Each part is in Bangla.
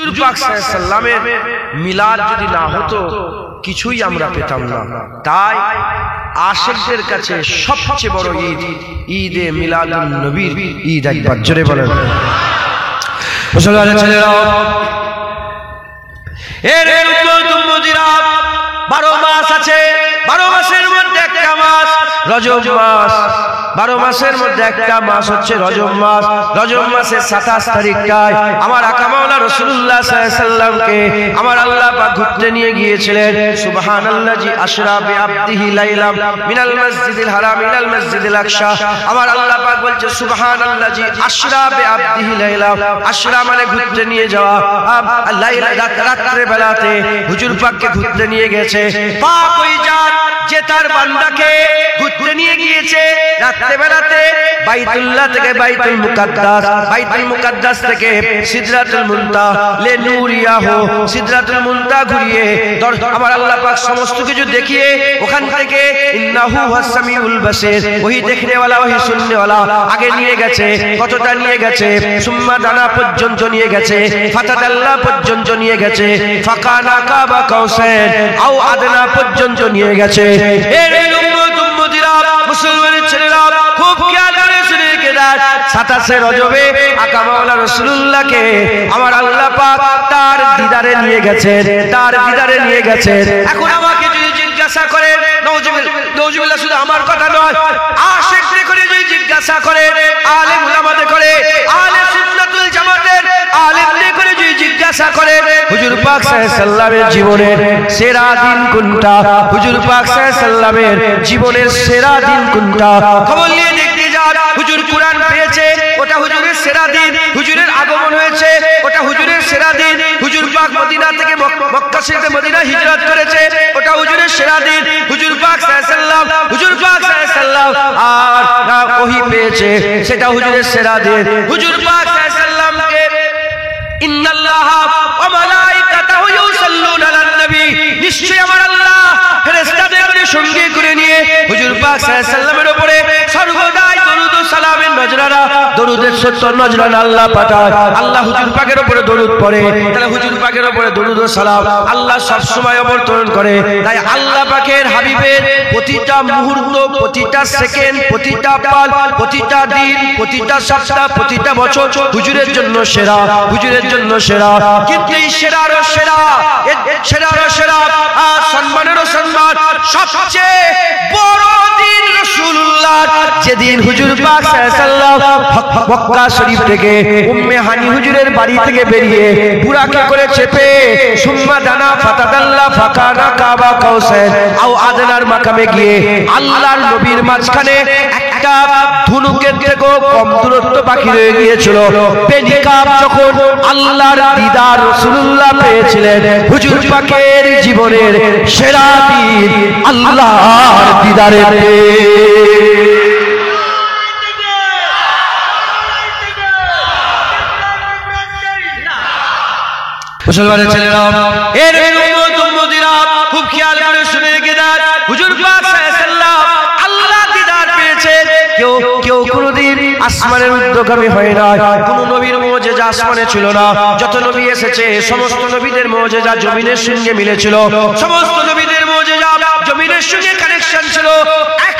হুজুর পাক সাল্লাল্লাহু আলাইহি সাল্লামের মিলাদ যদি না হতো কিছুই আমরা পেতাম না। তাই আশিকদের কাছে সবচেয়ে বড় ঈদ ঈদে মিলাদুন নবীর ঈদ। একবার জোরে বলেন মুসলমানের ছেলেরা, এর উম্মতিরা 12 মাস আছে, 12 মাসের মধ্যে একটা মাস রজব মাস। 12 মাসের মধ্যে একটা মাস হচ্ছে রজব মাস। রজব মাসের 27 তারিখটায় আমার আকা মাওলানা রাসূলুল্লাহ সাল্লাল্লাহু আলাইহি সাল্লামকে আমার আল্লাহ পাক ঘুরতে নিয়ে গিয়েছিলেন। সুবহানাল্লাহি আশরা বিআবদিহি লাইলাম মিনাল মসজিদিল হারাম ইলাল মসজিদিল আকসা। আমার আল্লাহ পাক বলছে সুবহানাল্লাহি আশরা বিআবদিহি লাইলাম। আশরা মানে ঘুরতে নিয়ে যাওয়া, লাইলা রাত্রে বেলাতে হুজুর পাককে ঘুরতে নিয়ে গেছে। পাক ওই জাত যে তার বান্দাকে ঘুরতে নিয়ে গিয়েছে রাত্রে বেলাতে বাইতুল্লাহ থেকে বাইতুল মুকাদ্দাস, বাইতুল মুকাদ্দাস থেকে সিদরাতুল মুনতাহা লে নূরিয়াহু, সিদরাতুল মুনতাহা ঘুরিয়ে আমার আল্লাহ পাক সমস্ত কিছু দেখিয়ে ওখান থেকে ইন্নাহু ওয়াস-সামিউল বাসীর, ওহি দেখনে ওয়ালা ওহি শুননে ওয়ালা আগে নিয়ে গেছে। কতটা নিয়ে গেছে? সুম্মা দানা পর্যন্ত নিয়ে গেছে, ফাতাদাল্লাহ পর্যন্ত নিয়ে গেছে, ফাকানা কাবা কাউসাইন আও আদনা পর্যন্ত নিয়ে গেছে। এর উম্মতিরা, মুসলমানের ছেলেরা খুব খেয়াল করে শুনে কেদার 27 রজবে আকা মাওলানা রাসূলুল্লাহকে আমার আল্লাহ পাক তার দিদারে নিয়ে গেছেন, তার দিদারে নিয়ে গেছেন। এখন আমাকে যদি জিজ্ঞাসা করে, নাউজুবিল্লাহ, শুধু আমার কথা নয়, আশিকদের করে যদি জিজ্ঞাসা করে, আলেম উলামাদের করে, আহলে সুন্নাতুল জামাতের আলেমদের করে যদি জিজ্ঞাসা করে হুজুর পাক সাল্লাল্লাহু আলাইহি সাল্লামের জীবনের সেরা দিন কোনটা, হুজুর পাক সাল্লাল্লাহু আলাইহি সাল্লামের জীবনের সেরা দিন কোনটা, খবর নিয়ে দেখতে যান। হুজুর কুরআন পেয়েছে, ওটা হুজুরের সেরা দিন। হুজুরের আগমন হয়েছে, ওটা হুজুরের সেরা দিন। হুজুর পাক মদিনা থেকে মক্কা থেকে মদিনা হিজরত করেছে, ওটা হুজুরের সেরা দিন। হুজুর পাক সাল্লাল্লাহু আলাইহি সাল্লাম, হুজুর পাক সাল্লাল্লাহু আলাইহি সাল্লাম আর ওহী পেয়েছে, সেটা হুজুরের সেরা দিন। হুজুর পাক সাল্লাল্লাহু আলাইহি সাল্লামকে ইন্নাল্লাহা ওয়া মালাইকাতাহু ইউসাল্লুনা আলান নবী, নিশ্চয়ই আমার আল্লাহ ফেরেশতাদের সঙ্গে করে নিয়ে হুজুর পাক সাল্লাল্লাহু আলাইহি সাল্লামের উপরে সর্বদাই দরুদ ও সালামের নজরানা, দরুদের 70 নজরানা আল্লাহ পাঠায়। আল্লাহ হুজুর পাকের উপরে দরুদ পড়ে, তাহলে হুজুর পাকের উপরে দরুদ ও সালাম আল্লাহ সব সময় অবতরণ করে। তাই আল্লাহ পাকের হাবিবের প্রতিটা মুহূর্ত, প্রতিটা সেকেন্ড, প্রতিটা পাল, প্রতিটা দিন, প্রতিটা সপ্তাহ, প্রতিটা বছর হুজুরের জন্য সেরা, হুজুরের জন্য সেরা। কিন্তু এই সেরারও সেরা, সেরারও সেরা, সম্মানেরও সম্মান, সবচেয়ে বড় দিন রাসূলুল্লাহ যেদিন হুজুর পাক সাল্লাল্লাহু আলাইহি সাল্লাম মক্কা শরীফ থেকে উম্মে হানি হুজুরের বাড়ি থেকে বেরিয়ে বুরাকে করে চেপে সুম্মা দানা ফাতাদাল্লাহ ফাকানা কাবা কাউসাইন আও আদনার মাকামে গিয়ে আল্লাহর নবীর মাঝখানে একটা ধনুকের থেকেও কম দূরত্ব বাকি রয়ে গিয়েছিল। বেনিকাব যখন আল্লাহর দিদার রাসূলুল্লাহ পেয়েছিলেন, হুজুর পাকের জীবনের সেরা দিন আল্লাহর দিদারে। মুসলমানের ছেলেরা, এর উম্মতিরা খুব খেয়াল করে শুনে গেদার হুজুর পাক সাল্লাল্লাহু আলাইহি সাল্লাম আল্লাহ দিদার পেয়েছে। কেউ কোনদিন আসমানের উদ্যোগী হয় না, কোন নবীর মুজিজা আসমানে ছিল না। যত নবী এসেছে সমস্ত নবীদের মুজিজা জমিনের সঙ্গে মিলেছিল, সমস্ত নবীদের মুজিজা জমিনের সঙ্গে কানেকশন ছিল।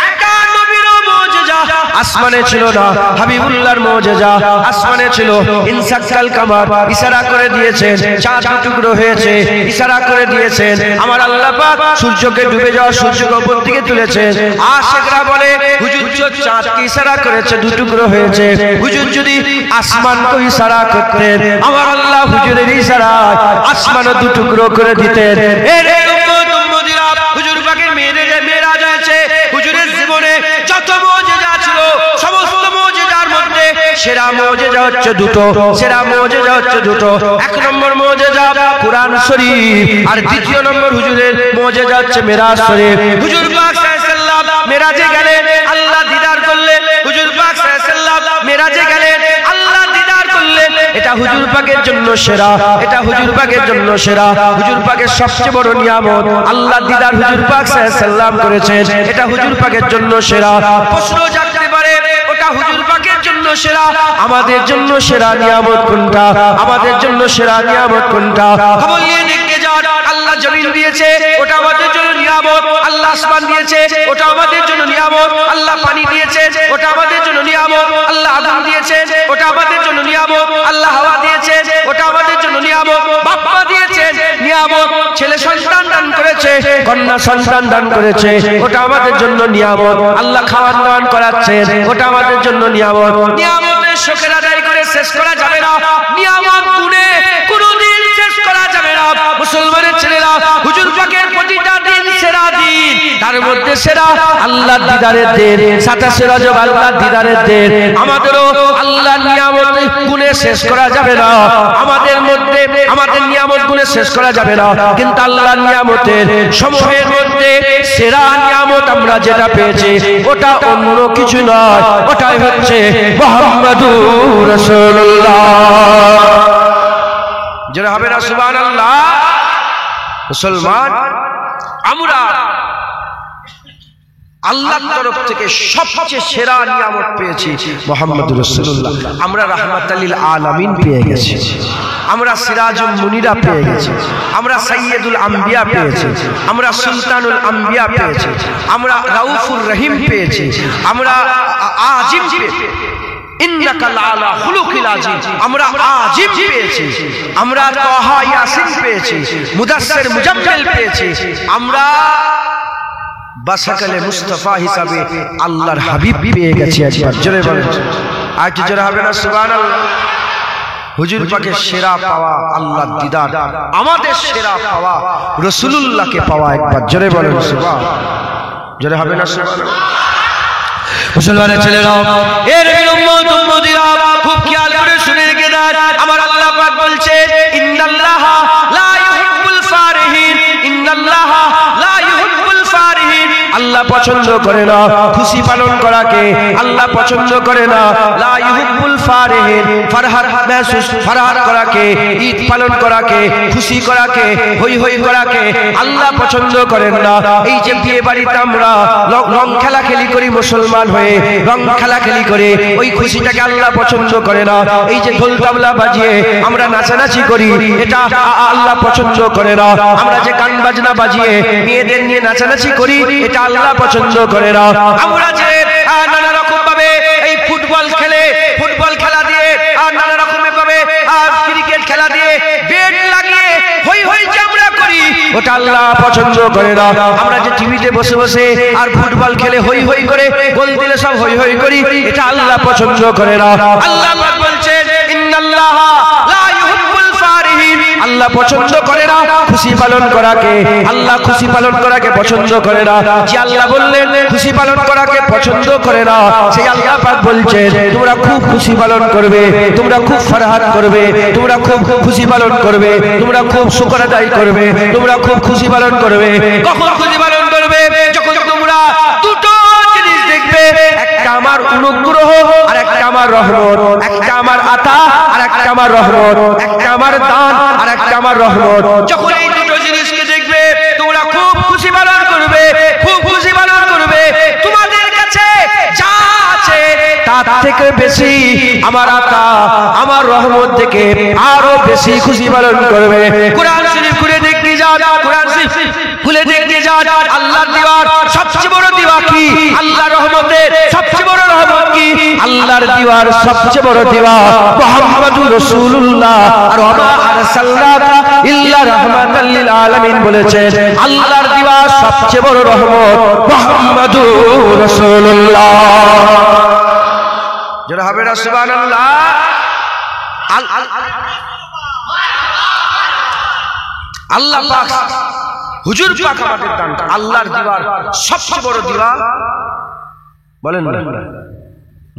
একটা নবীর মুজিজা আসমানে ছিল না, হাবিবুল্লাহর মুজিজা আসমানে ছিল। ইনসাকাল কামার, ইশারা করে দিয়েছেন, চাঁদ টুকরো হয়েছে, ইশারা করে দিয়েছেন। আমার আল্লাহ পাক সূর্যকে ডুবে যাওয়া সূর্যকে উপর দিকে তুলেছেন। আশিকরা বলে হুজুর চাঁদকে ইশারা করেছে, দু টুকরো হয়েছে। হুজুর যদি আসমানকে ইশারা করতেন, আমার আল্লাহ হুজুরের ইশারায় আসমানও দু টুকরো করে দিতেন। এর উম্মতিরা, হুজুর পাকের মেরাজ হয়েছে। হুজুরের জীবনে যত মুজিজা ছিল সমস্ত মুজিজার মধ্যে সেরা মুজিজা হচ্ছে দুটো, সেরা মুজিজা হচ্ছে দুটো। এক নম্বর মুজিজা কুরআন শরীফ, আর দ্বিতীয় নম্বর হুজুরের মুজিজা হচ্ছে মেরাজ শরীফ। হুজুর পাক সাল্লাল্লাহু আলাইহি সাল্লাম মেরাজে গেলেন, আল্লাহ দিদার করলেন। হুজুর পাক সাল্লাল্লাহু আলাইহি সাল্লাম মেরাজে গেলেন, আল্লাহ দিদার করলেন। এটা হুজুর পাকের জন্য সেরা, এটা হুজুর পাকের জন্য সেরা। হুজুর পাকের সবচেয়ে বড় নিয়ামত আল্লাহ দিদার হুজুর পাক সাল্লাল্লাহু আলাইহি সাল্লাম করেছেন, এটা হুজুর পাকের জন্য সেরা। প্রশ্ন জাগতে পারে ওটা হুজুর পাকের জন্য সেরা, আমাদের জন্য সেরা নিয়ামত কোনটা, আমাদের জন্য সেরা নিয়ামত কোনটা? খবর নিয়ে দেখতে যান। আল্লাহ জমিন দিয়েছে, ওটা আমাদের জন্য নিয়ামত। আল্লাহ আসমান দিয়েছে, ওটা আমাদের জন্য নিয়ামত। আল্লাহ পানি দিয়েছে, ওটা আমাদের জন্য নিয়ামত। আল্লাহ আগুন দিয়েছে, ওটা আমাদের জন্য নিয়ামত। আল্লাহ হাওয়া দিয়েছে, ওটা আমাদের জন্য নিয়ামত। বাপ্পা দিয়েছে নিয়ামত। ছেলে সন্তান দান করেছে, কন্যা সন্তান দান করেছে, ওটা আমাদের জন্য নিয়ামত। আল্লাহ খাওয়ান দান করাচ্ছেন, ওটা আমাদের জন্য নিয়ামত। নিয়ামতের শোকের আদায় করে শেষ করা যাবে না, নিয়ামত গুণে কোনদিন শেষ করা যাবে না। মুসলমানের ছেলেরা, হুজুর পাকের প্রতিটা দিন সেরা দিন, তার মধ্যে সেরা আল্লাহর দিদারের দিন। 27 রজব আল্লাহর দিদারের দিন। আমাদেরও আল্লাহর নিয়ামত গুণে শেষ করা যাবে না, আমাদের মধ্যে আমাদের নিয়ামত গুণে শেষ করা যাবে না, কিন্তু আল্লাহর নিয়ামতের সমূহের মধ্যে সেরা নিয়ামত আমরা যেটা পেয়েছি ওটা অন্য কিছু নয়, ওটাই হচ্ছে মুহাম্মাদুর রাসূলুল্লাহ। যারা হবে না সুবহানাল্লাহ। মুসলমান আমরা আল্লাহর তরফ থেকে সবচেয়ে সেরা নিয়ামত পেয়েছি মুহাম্মাদুর রাসূলুল্লাহ। আমরা রাহমাতাল লিল আলামিন পেয়ে গেছি, আমরা সিরাজুল মুনিরা পেয়ে গেছি, আমরা সাইয়্যিদুল আম্বিয়া পেয়েছি, আমরা সুলতানুল আম্বিয়া পেয়েছি, আমরা রাউফুর রহিম পেয়েছি, আমরা আজিম পেয়েছি, ইন্নাকা লাআলা খুলুকিল আযীম, আমরা আজিম পেয়েছি, আমরা তাহা ইয়াসিন পেয়েছি, মুদাসসির মুজাম্মিল পেয়েছি, আমরা বাসাকালে মুস্তাফা হিসাবে আল্লাহর হাবিব পেয়ে গেছি। একবার জোরে বলেন, আর কি জোরে হবে না সুবহানাল্লাহ। হুজুর পাকের সেরা পাওয়া আল্লাহর দিদার, আমাদের সেরা পাওয়া রাসূলুল্লাহকে পাওয়া। একবার জোরে বলেন সুবহানাল্লাহ, জোরে হবে না সুবহানাল্লাহ। মুসলমানের ছেলেরা, এর উম্মত উম্মতিরা খুব খেয়াল করে শুনে রেখে দেন। আমার আল্লাহ পাক বলছে ইন্নাল্লাহা লা ইউহিব্বুল ফারিহিন, ইন্নাল্লাহা লা ইউহিব্বুল ফারিহিন। আল্লাহ পছন্দ করে না খুশি পালন করাকে, আল্লাহ পছন্দ করে না লা ইউহিব্বুল ফারিহিন, ফরহাদ মাহসুস ফরহাদ করাকে, ঈদ পালন করাকে, খুশি করাকে, হই হই করাকে আল্লাহ পছন্দ করেন না। এই যে বিয়ে বাড়িতে আমরা রং খেলাখেলি করি, মুসলমান হয়ে রং খেলাখেলি করে, ওই খুশিটাকে আল্লাহ পছন্দ করে না। এই যে ঢোল তাবলা বাজিয়ে আমরা নাচানাচি করি, এটা আল্লাহ পছন্দ করে না। আমরা যে গান বাজনা বাজিয়ে মেয়েদের নিয়ে নাচানাচি করি, এটা আল্লাহ পছন্দ করে না। আমরা যে নানা রকম ভাবে এই ফুটবল খেলে, ফুটবল খেলা দিয়ে আর নানা রকমের ভাবে ক্রিকেট খেলা দিয়ে বেট লাগিয়ে হই হই যে আমরা করি, ওটা আল্লাহ পছন্দ করে না। আমরা যে টিভিতে বসে বসে আর ফুটবল খেলে হই হই করে গোল দিলে সব হই হই করি, এটা আল্লাহ পছন্দ করে না। আল্লাহ পাক বলছেন ইন্নাল্লাহা লা ইউহিব্বুল ফারিহিন, আল্লাহ পছন্দ করে না খুশি পালন করাকে, আল্লাহ খুশি পালন করাকে পছন্দ করে না। যে আল্লাহ বললেন খুশি পালন করাকে পছন্দ করে না, সেই আল্লাহ পাক বলছেন তোমরা খুব খুশি পালন করবে, তোমরা খুব ফরহাদ করবে, তোমরা খুব খুশি পালন করবে, তোমরা খুব শুকর আদায় করবে, তোমরা খুব খুশি পালন করবে। কখন খুশি পালন করবে? যখন তোমরা দুটো জিনিস দেখবে, একটা আমার অনুগ্রহ আর একটা আমার রহমত, একটা আমার আতা আর একটা আমার রহমত, একটা আমার দান আর একটা আমার রহমত। যখন এই দুটো জিনিসকে দেখবে তোমরা খুব খুশি পালন করবে, খুব খুশি পালন করবে। তোমাদের কাছে যা আছে তার থেকে বেশি আমার আতা আমার রহমত থেকে আরো বেশি খুশি পালন করবে। কোরআন শরীফ খুলে দেখতে যান, কোরআন শরীফ খুলে দেখতে যান, আল্লাহর দিওয়ার সবচেয়ে বড় দিওয়া কি? আল্লাহর রহমতের সবচেয়ে বড় রহমত কি? আল্লাহর দিওয়ার সবচেয়ে বড় দিওয়া মুহাম্মাদুর রাসূলুল্লাহ। আর ওয়া আরসালনাকা ইল্লা রাহমাতাল লিল আলামিন বলেছেন আল্লাহর দিওয়ার সবচেয়ে বড় রহমত মুহাম্মাদুর রাসূলুল্লাহ। যারা হবে না সুবহানাল্লাহ। আল্লাহ পাক হুজুর পাক আমাদের দান, আল্লাহর দিওয়ার সবচেয়ে বড় দিওয়া বলেন না।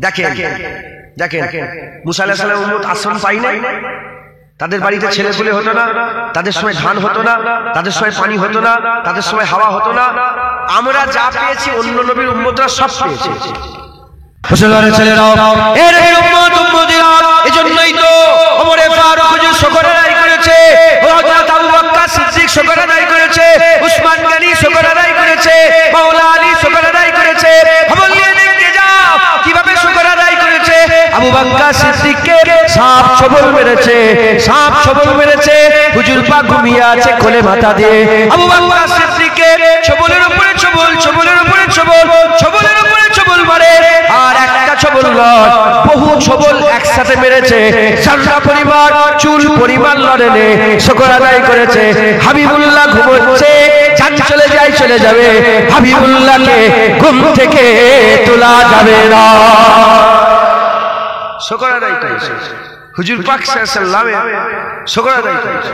দেখেন দেখেন মুসা আলাইহিস সালামের উম্মত আশ্রম পাই নাই, তাদের বাড়িতে ছেলে পুলে হতো না, তাদের সময় ধান হতো না, তাদের সময় পানি হতো না, তাদের সময় হাওয়া হতো না। আমরা যা পেয়েছি অন্য নবীর উম্মতরা সব পেয়েছে। মুসলমানের ছেলেরাও এর উম্মত উম্মতিরা, এজন্যই তো ওমর ফারুক হুজুর শুকর আদায় করেছে, হযরত আবু বকর সিদ্দিক শুকর আদায় করেছে, উসমান গনি শুকর আদায় করেছে, মাওলা আলী শুকর আদায় করেছে। খবর নিয়ে দেখতে যাও কিভাবে শুকর আদায় করেছে। আবু বকর সিদ্দিককে সাপ ছবল মেরেছে, সাপ ছবল মেরেছে। হুজুর পাক ঘুমিয়ে আছে কোলে মাথা দিয়ে। আবু বকর সিদ্দিককে ছবলের উপরে ছবল, ছবলের উপরে ছবল, ছবলের উপরে ছবল মারে। আর একটা ছবল নয়, বহু ছবল একসাথে মেরেছে। সারা পরিবার চুল পরিমাণ লড়েনে শুকর আদায় করেছে। হাবিবুল্লাহ ঘুমোচ্ছে, চাঁদ চলে যায় চলে যাবে, হাবিবুল্লাহকে ঘুম থেকে তোলা যাবে না। শুকর আদায় করেছে হুজুর পাক সাল্লাল্লাহু আলাইহি ওয়াসাল্লাম, শুকর আদায় করেছে।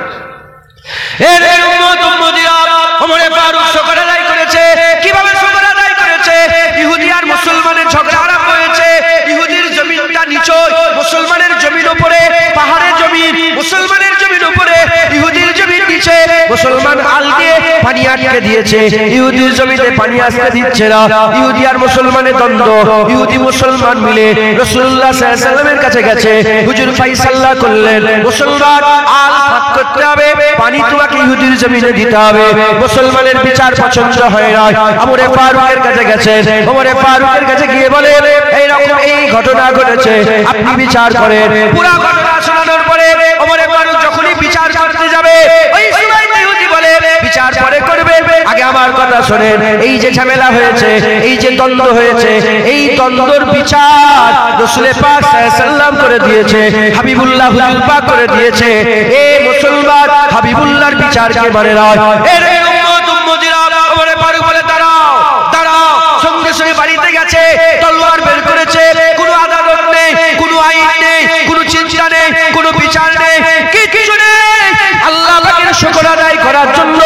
এর উম্মত উম্মতিরা ওমরে ফারুক শুকর আদায় করেছে। কিভাবে শুকর আদায় করেছে? ইহুদি আর মুসলমানের ঝগড়া আরম্ভ হয়েছে। ইহুদির জমিনটা নিচয়, মুসলমানের জমিন উপরে, পাহাড়ের জমিন মুসলমানের জমিন উপরে, ইহুদির জমিন নিচে। মুসলমান আল দিয়ে পানি আটকে দিয়েছে, ইহুদির জমিতে পানি আসতে দিচ্ছে না। ইহুদি আর মুসলমানের দ্বন্দ্ব। ইহুদি মুসলমান মিলে রাসূলুল্লাহ সাল্লাল্লাহু আলাইহি ওয়াসাল্লামের কাছে গেছে। হুজুর ফায়সালা করলেন, মুসলমান আল ভাগ করতে হবে, পানি তোমাকে ইহুদির জমিনে দিতে হবে। মুসলমানের বিচার পছন্দ হয় না। ওমরে ফারুকের কাছে গেছেন। ওমরে ফারুকের কাছে গিয়ে বলে, এই রকম এই ঘটনা ঘটেছে, আপনি বিচার করেন। পুরো ঘটনা শোনানোর পরে ওমরে ফারুক যখনই বিচার করতে যাবে, ওই সময় ইহুদি বলে, বিচার পরে করবে, আগে আমার কথা শোনেন। এই যে ঝামেলা হয়েছে, এই যে দ্বন্দ্ব হয়েছে, এই দ্বন্দ্বর বিচার রাসূল পাক সাল্লাল্লাহু আলাইহি ওয়াসাল্লাম করে দিয়েছে, হাবিবুল্লাহ হুজুর পাক করে দিয়েছে। এই মুসলমান হাবিবুল্লাহর বিচারকে মানে না। এর উম্মত উম্মতিরা ওমরে ফারুক বলে, দাঁড়াও দাঁড়াও। সঙ্গে সঙ্গে বাড়িতে গেছে, তলোয়ার বের করেছে। কোনো আদালত নেই, কোনো আইন নেই, কোনো চিন্তা নেই, কোনো বিচার নেই, কিছু নেই। আল্লাহ পাকের শুকর আদায় করার জন্য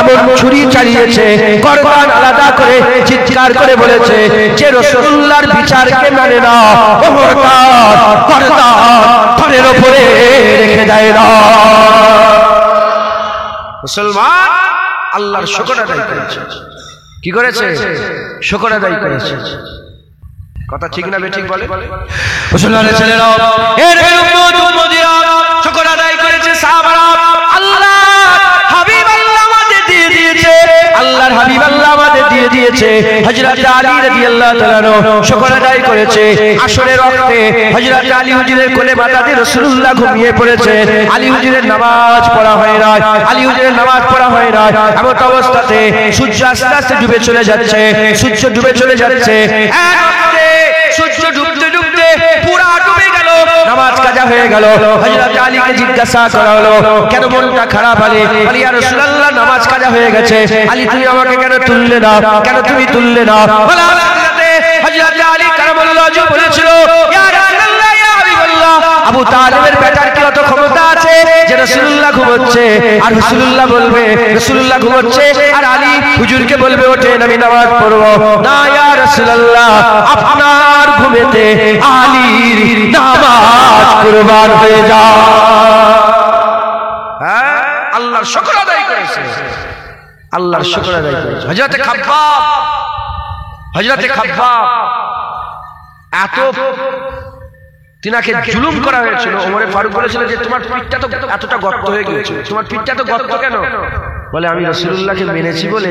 এমন ছুরি চালিয়েছে, গর্দান আলাদা করে চিৎকার করে বলেছে, যে রাসূলুল্লাহর বিচারকে মানে না, ও মুরতাদ, গর্দান ধরের উপরে রেখে দেয় না। মুসলমান আল্লাহর শুকর আদায় করেছে। কি করেছে? শুকর আদায় করেছে। কথা ঠিক না বেঠিক বলে? মুসলমানের ছেলেরা, এর উম্মত উম্মতিরা শুকর আদায় করেছে। সাহাবারা, আল্লাহ হাবিব আল্লাহ আমাদের দিয়ে দিয়েছে, আল্লাহর হাবিব আল্লাহ আমাদের দিয়ে দিয়েছে। হযরত আলী রাদিয়াল্লাহু তাআলা শুকর আদায় করেছে। আসরের ওয়াক্তে হযরত আলী হুজুরের কোলে মাথা দিয়ে রাসূলুল্লাহ ঘুমিয়ে পড়েছে। আলী হুজুরের নামাজ পড়া হয় না, আলী হুজুরের নামাজ পড়া হয় না। এমন অবস্থাতে সূর্য আস্তে আস্তে ডুবে চলে যাচ্ছে, সূর্য ডুবে চলে যাচ্ছে। সূর্য ডুবতে ডুবতে পুরা ডুবে গেল, নামাজ কাজা হয়ে গেল। হযরত আলীকে জিজ্ঞাসা করা হলো, কেন মনটা খারাপ? আলী বলে, ইয়া রাসূলুল্লাহ, নামাজ কাজা হয়ে গেছে। আলী, তুমি আমাকে কেন তুললে না? কেন তুমি তুললে না? হযরত আলী কারামাল্লাহু ওয়াজহু বলেছিল, ইয়া রাসূলুল্লাহ, ইয়া হাবিবাল্লাহ, আবু তালেবের বেটার কি অত ক্ষমতা আছে যে রাসূলুল্লাহ ঘুমোচ্ছে আর রাসূলুল্লাহ বলবে রাসূলুল্লাহ ঘুমোচ্ছে, আর আলী হুজুরকে বলবে, ওঠেন আমি নামাজ পড়বো? না ইয়া রাসূলুল্লাহ, আপনার ঘুমেতে আলীর নামাজ কুরবান হয়ে যায়। হ্যাঁ, আল্লাহর শুকর আদায় করেছে, আল্লাহর শুকর আদায় করেছে। হযরত খাব্বাব এত তিনাকে জুলুম করা হয়েছিল। ওমরে ফারুক বলেছিল যে তোমার পিঠটা তো এতটা গর্ত হয়ে গিয়েছে, তোমার পিঠটা তো গর্ত কেন? বলে, আমি রাসূলুল্লাহকে মেনেছি বলে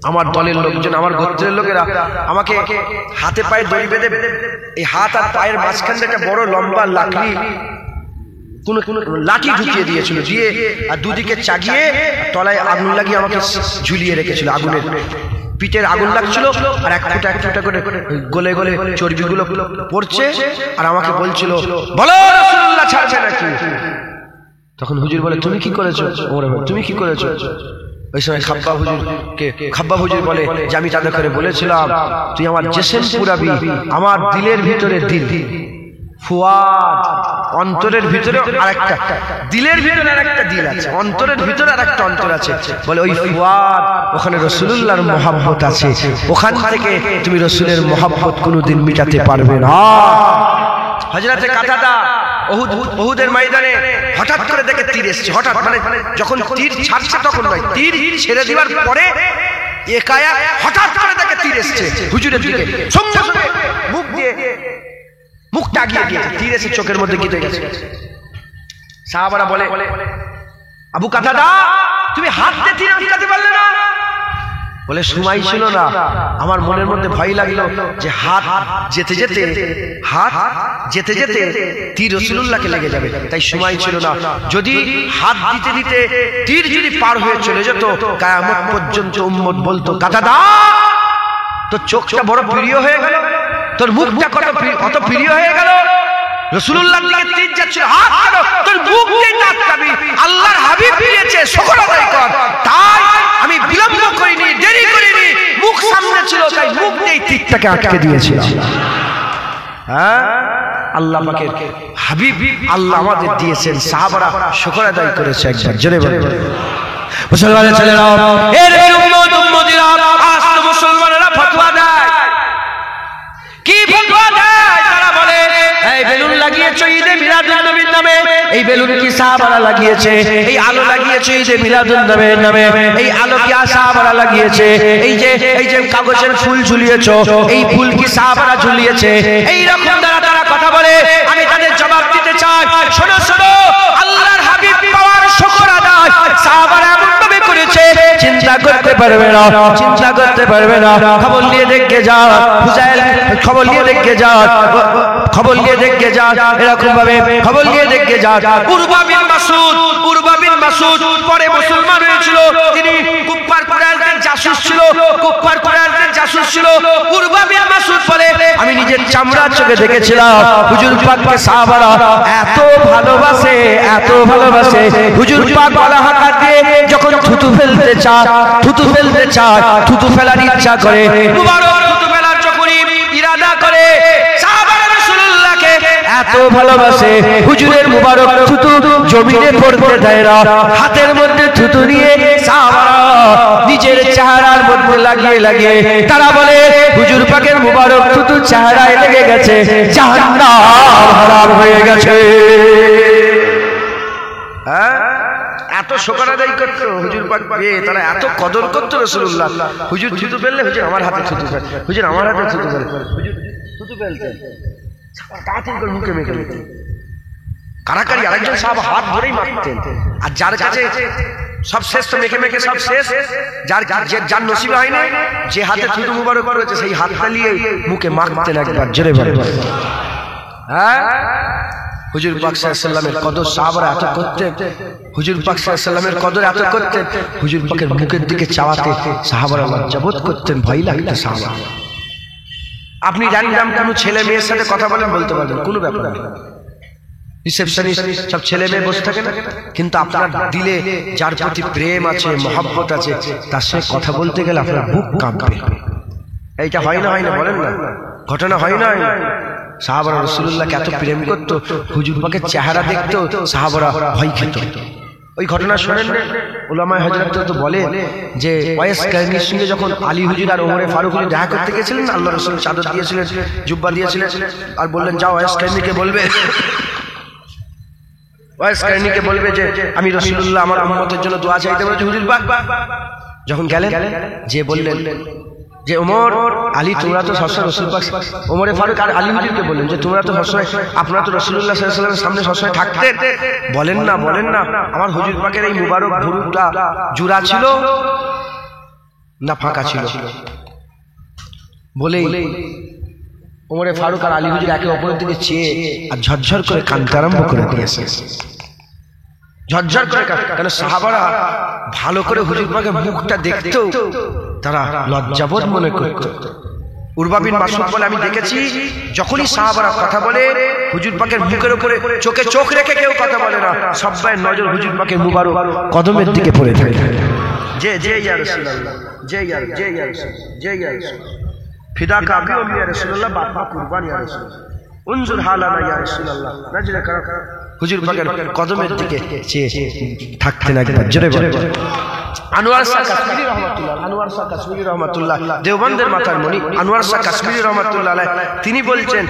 আমার দলের লোকজন, আমার গোত্রের লোকেরা আমাকে হাতে পায়ে দড়ি বেঁধে, এই হাত আর পায়ের মাঝখানে একটা বড় লম্বা লাঠি ঢুকিয়ে দিয়েছিল, দিয়ে আর দুদিকে চাগিয়ে তলায় আগুন লাগিয়ে আমাকে ঝুলিয়ে রেখেছিল। আগুনের পিঠের আগুন লাগছিল, আর এক ফুটা করে গলে গলে চর্বিগুলো পড়ছে, আর আমাকে বলছিল, বলো রাসূলুল্লাহ ছাড়ছে নাকি? তখন হুজুর বলে, তুমি কি করেছো? ওমর বলে, তুমি কি করেছো? ওই সময় খাব্বাব হুজুর বলে যে আমি তাদের করে বলেছিলাম, তুই আমার জিসম পুরাবি, আমার দিলের ভিতরে দিল, ফুয়াদ, অন্তরের ভিতরে আরেকটা, দিলের ভিতরে আরেকটা দিল আছে, অন্তরের ভিতরে আরেকটা অন্তর আছে। বলে ওই ফুয়াদ, ওখানে রাসূলুল্লাহর মহব্বত আছে, ওখান থেকে তুমি রাসূলের মহব্বত কোনোদিন মিটাতে পারবে না। হযরতে কাতাদা উহুদের ময়দানে হঠাৎ করে দেখে তীর এসেছে। হঠাৎ মানে যখন তীর ছাড়ছে তখন নয়, তীর ছেড়ে দেওয়ার পরে একায়া হঠাৎ করে দেখে তীর এসেছে হুজুরের দিকে। সঙ্গে সঙ্গে মুখ দিয়ে মুখটা আগিয়ে গিয়েছে, তীর এসে চোখের মধ্যে গিয়ে গেছে। সাহাবারা বলে, আবু কাতাদা, তুমি হাত দিয়ে তীর আটকাতে পারলে না? বলে সময় ছিল না, আমার মনের মধ্যে ভয় লাগলো যে হাত যেতে যেতে তীর রাসূলুল্লাহকে লেগে যাবে, তাই সময় ছিল না। যদি হাত দিতে দিতে তীর যদি পার হয়ে চলে যেত, কিয়ামত পর্যন্ত উম্মত বলতো কাঁটাদা তোর চোখটা বড় প্রিয় হয়ে গেল, তোর মুখটা কত প্রিয় হয়ে গেল, রাসূলুল্লাহর দিকে তীর যাচ্ছিল, হাত কেন তোর মুখ দিয়ে আটকাবি, আল্লাহর হাবিব দিয়েছে শুকর আদায় কর। তাই আমি বিলম্ব করিনি, দেরি করিনি, মুখ সামনে ছিল তাই মুখ দিয়ে তীরটাকে আটকে দিয়েছিলাম। হ্যাঁ, আল্লাহ পাকের হাবিব আল্লাহ আমাদের দিয়েছেন, সাহাবারা শুকর আদায় করেছে। একবার জোরে বলে মুসলমানের ছেলেরা, এর উম্মত উম্মতিরা, আজ তো মুসলমানেরা ফতোয়া দেয়। কি ফতোয়া দেয়? তারা বলে এই বেলুন লাগিয়েছে ঈদে মিলাদুন নবীর নামে, এই বেলুন কি সাহাবারা লাগিয়েছে? এই আলো লাগিয়েছে ঈদে মিলাদুন নবীর নামে, এই আলো কি সাহাবারা লাগিয়েছে? এই যে কাগজের ফুল ঝুলিয়েছো, এই ফুল কি সাহাবারা ঝুলিয়েছে? এই রকম তারা কথা বলে। আমি তাদের জবাব দিতে চাই, শোনো শোনো, আল্লাহর হাবিব পাওয়ার শুকর আদায় সাহাবারা এমনভাবে করেছে, চিন্তা করতে পারবে না, চিন্তা করতে পারবে না। খবর নিয়ে দেখে যা হুজাইল, খবর নিয়ে দেখে যা, খবর নিয়ে দেখে যা, এরকম ভাবে খবর নিয়ে দেখে যা। উরওয়া বিন মাসউদ পরে মুসলমান হয়েছিল, তিনি কুফার কুরাইশদের জাসুস ছিল, কুফার কুরাইশদের জাসুস ছিল। উরওয়া বিন মাসউদ বলে আমি নিজের চামড়ার চোখে দেখেছিলাম হুজুর পাককে সাহাবারা এত ভালোবাসে, এত ভালোবাসে। হুজুর পাক গলা হাঁকা দিয়ে যখন থুতু ফেলতে চায়, থুতু ফেলার ইচ্ছা করে, মুবারক থুতু ফেলার যখন ইরাদা করে, সাহাবারা রাসূলুল্লাহকে এত ভালোবাসে, হুজুরের মুবারক থুতু জমিনে পড়তে দেয় না, হাতের মধ্যে থুতু নিয়ে সাহাবারা নিজের চেহারার মধ্যে লাগিয়ে তারা বলে হুজুর পাকের মুবারক থুতু চেহারায় লেগে গেছে, জাহান্নাম হারাম হয়ে গেছে। হ্যাঁ, এত শুকর আদায় করতো হুজুর পাক পেয়ে, তারা এত কদর করতো রাসূলুল্লাহ। হুজুর থুতু ফেললে হুজুর আমার হাতে থুতু ফেল, হুজুর আমার হাতে থুতু ফেল, হুজুর থুতু ফেলতেন তাড়াতাড়ি করে মুখে মেখে নিতেন। কারাকারি আরেকজন সাহাবা হাত ধরেই মারতেন। আর যার কাছে সব শেষ তো মেখে সব শেষ, যার নসিবে হয় না, যে হাতে থুতু মুবারক করেছে সেই হাতটা নিয়ে মুখে মাখতেন একবার জোরে বলে। হ্যাঁ, হুজুর পাক সাল্লাল্লাহু আলাইহি ওয়াসাল্লামের কদর সাহাবারা এত করতেন, হুজুর পাক সাল্লাল্লাহু আলাইহি ওয়াসাল্লামের কদর এত করতেন, হুজুর পাকের মুখের দিকে চাওয়াতে সাহাবারা লজ্জাবোধ করতেন, ভয় লাগতো সাহাবারা। আপনি র্যান্ডম কোনো ছেলে মেয়ের সাথে কথা বলেন, বলতে পারবেন, কোনো ব্যাপার না। রিসেপশনিস্ট সব ছেলে মেয়ে বসে থাকে না, কিন্তু আপনার দিলে যার প্রতি প্রেম আছে, মহব্বত আছে, তার সাথে কথা বলতে গেলে আপনার বুক কাঁপবে। এইটা হয় না বলেন না, ঘটনা হয় না। সাহাবারা রাসূলুল্লাহকে এত প্রেম করতো, হুজুর পাকের চেহারা দেখতো সাহাবারা ভয় খেত। ওই ঘটনা শোনেন না, উলামায়ে হযরত তো বলে যে ওয়াইস কারনির সঙ্গে যখন আলী হুজুর আর ওমরে ফারুক হুজুর দেখা করতে গেছিলেন, আল্লাহ রাসূল চাদর দিয়েছিলেন, জুব্বা দিয়েছিলেন, আর বললেন যাও ওয়াইস কারনিকে বলবে, ওয়াইস কারনিকে বলবে যে আমি রাসূলুল্লাহ আমার উম্মতের জন্য দোয়া চাইতে বলেছি হুজুর পাক। যখন গেলেন যে বললেন যে ওমর আলী তোমরা তো সবসময় রাসূল পাক, ওমরে ফারুক আর আলী হুজুরকে বললেন যে তোমরা তো সবসময়, আপনারা তো রাসূলুল্লাহ সাল্লাল্লাহু আলাইহি ওয়াসাল্লামের সামনে সবসময় থাকতেন, বলেন না আমার হুজুর পাকের এই মুবারক ভুরুটা জুড়া ছিল না ফাঁকা ছিল? বলেই ওমরে ফারুক আর আলী হুজুর একে অপরের দিকে চেয়ে আর ঝরঝর করে কাঁদতে আরম্ভ করে দিয়েছে, ঝরঝর করে। কেন সাহাবারা ভালো করে হুজুর পাকের মুখটা দেখতেও তারা লজ্জাবোধ মনে করত। উরওয়া বিন মাসউদ বলে আমি দেখেছি যখনই সাহাবারা কথা বলে হুজুর পাকের মুখের উপরে চোখে চোখ রেখে কেউ কথা বলে না, সবাই নজর হুজুর পাকের মুবারক কদমের দিকে পড়ে থাকে। যে ইয়া রাসূলুল্লাহ, যে ইয়া রাসূলুল্লাহ, ফিদাকা আবি ওয়া ইয়া রাসূলুল্লাহ, বাপা কুরবান ইয়া রাসূলুল্লাহ, উনজুর হালানা ইয়া রাসূলুল্লাহ, নাজরা কর। হুজুর পাকের কদমের দিকে চেয়ে থাকতেন একবার জোরে বলে। আনোয়ার শাহ কাশ্মীরি রহমাতুল্লাহ, দেওবন্দের মাথার মণি আনোয়ার শাহ কাশ্মীরি রহমাতুল্লাহ আলাইহি, তিনি বলছেন,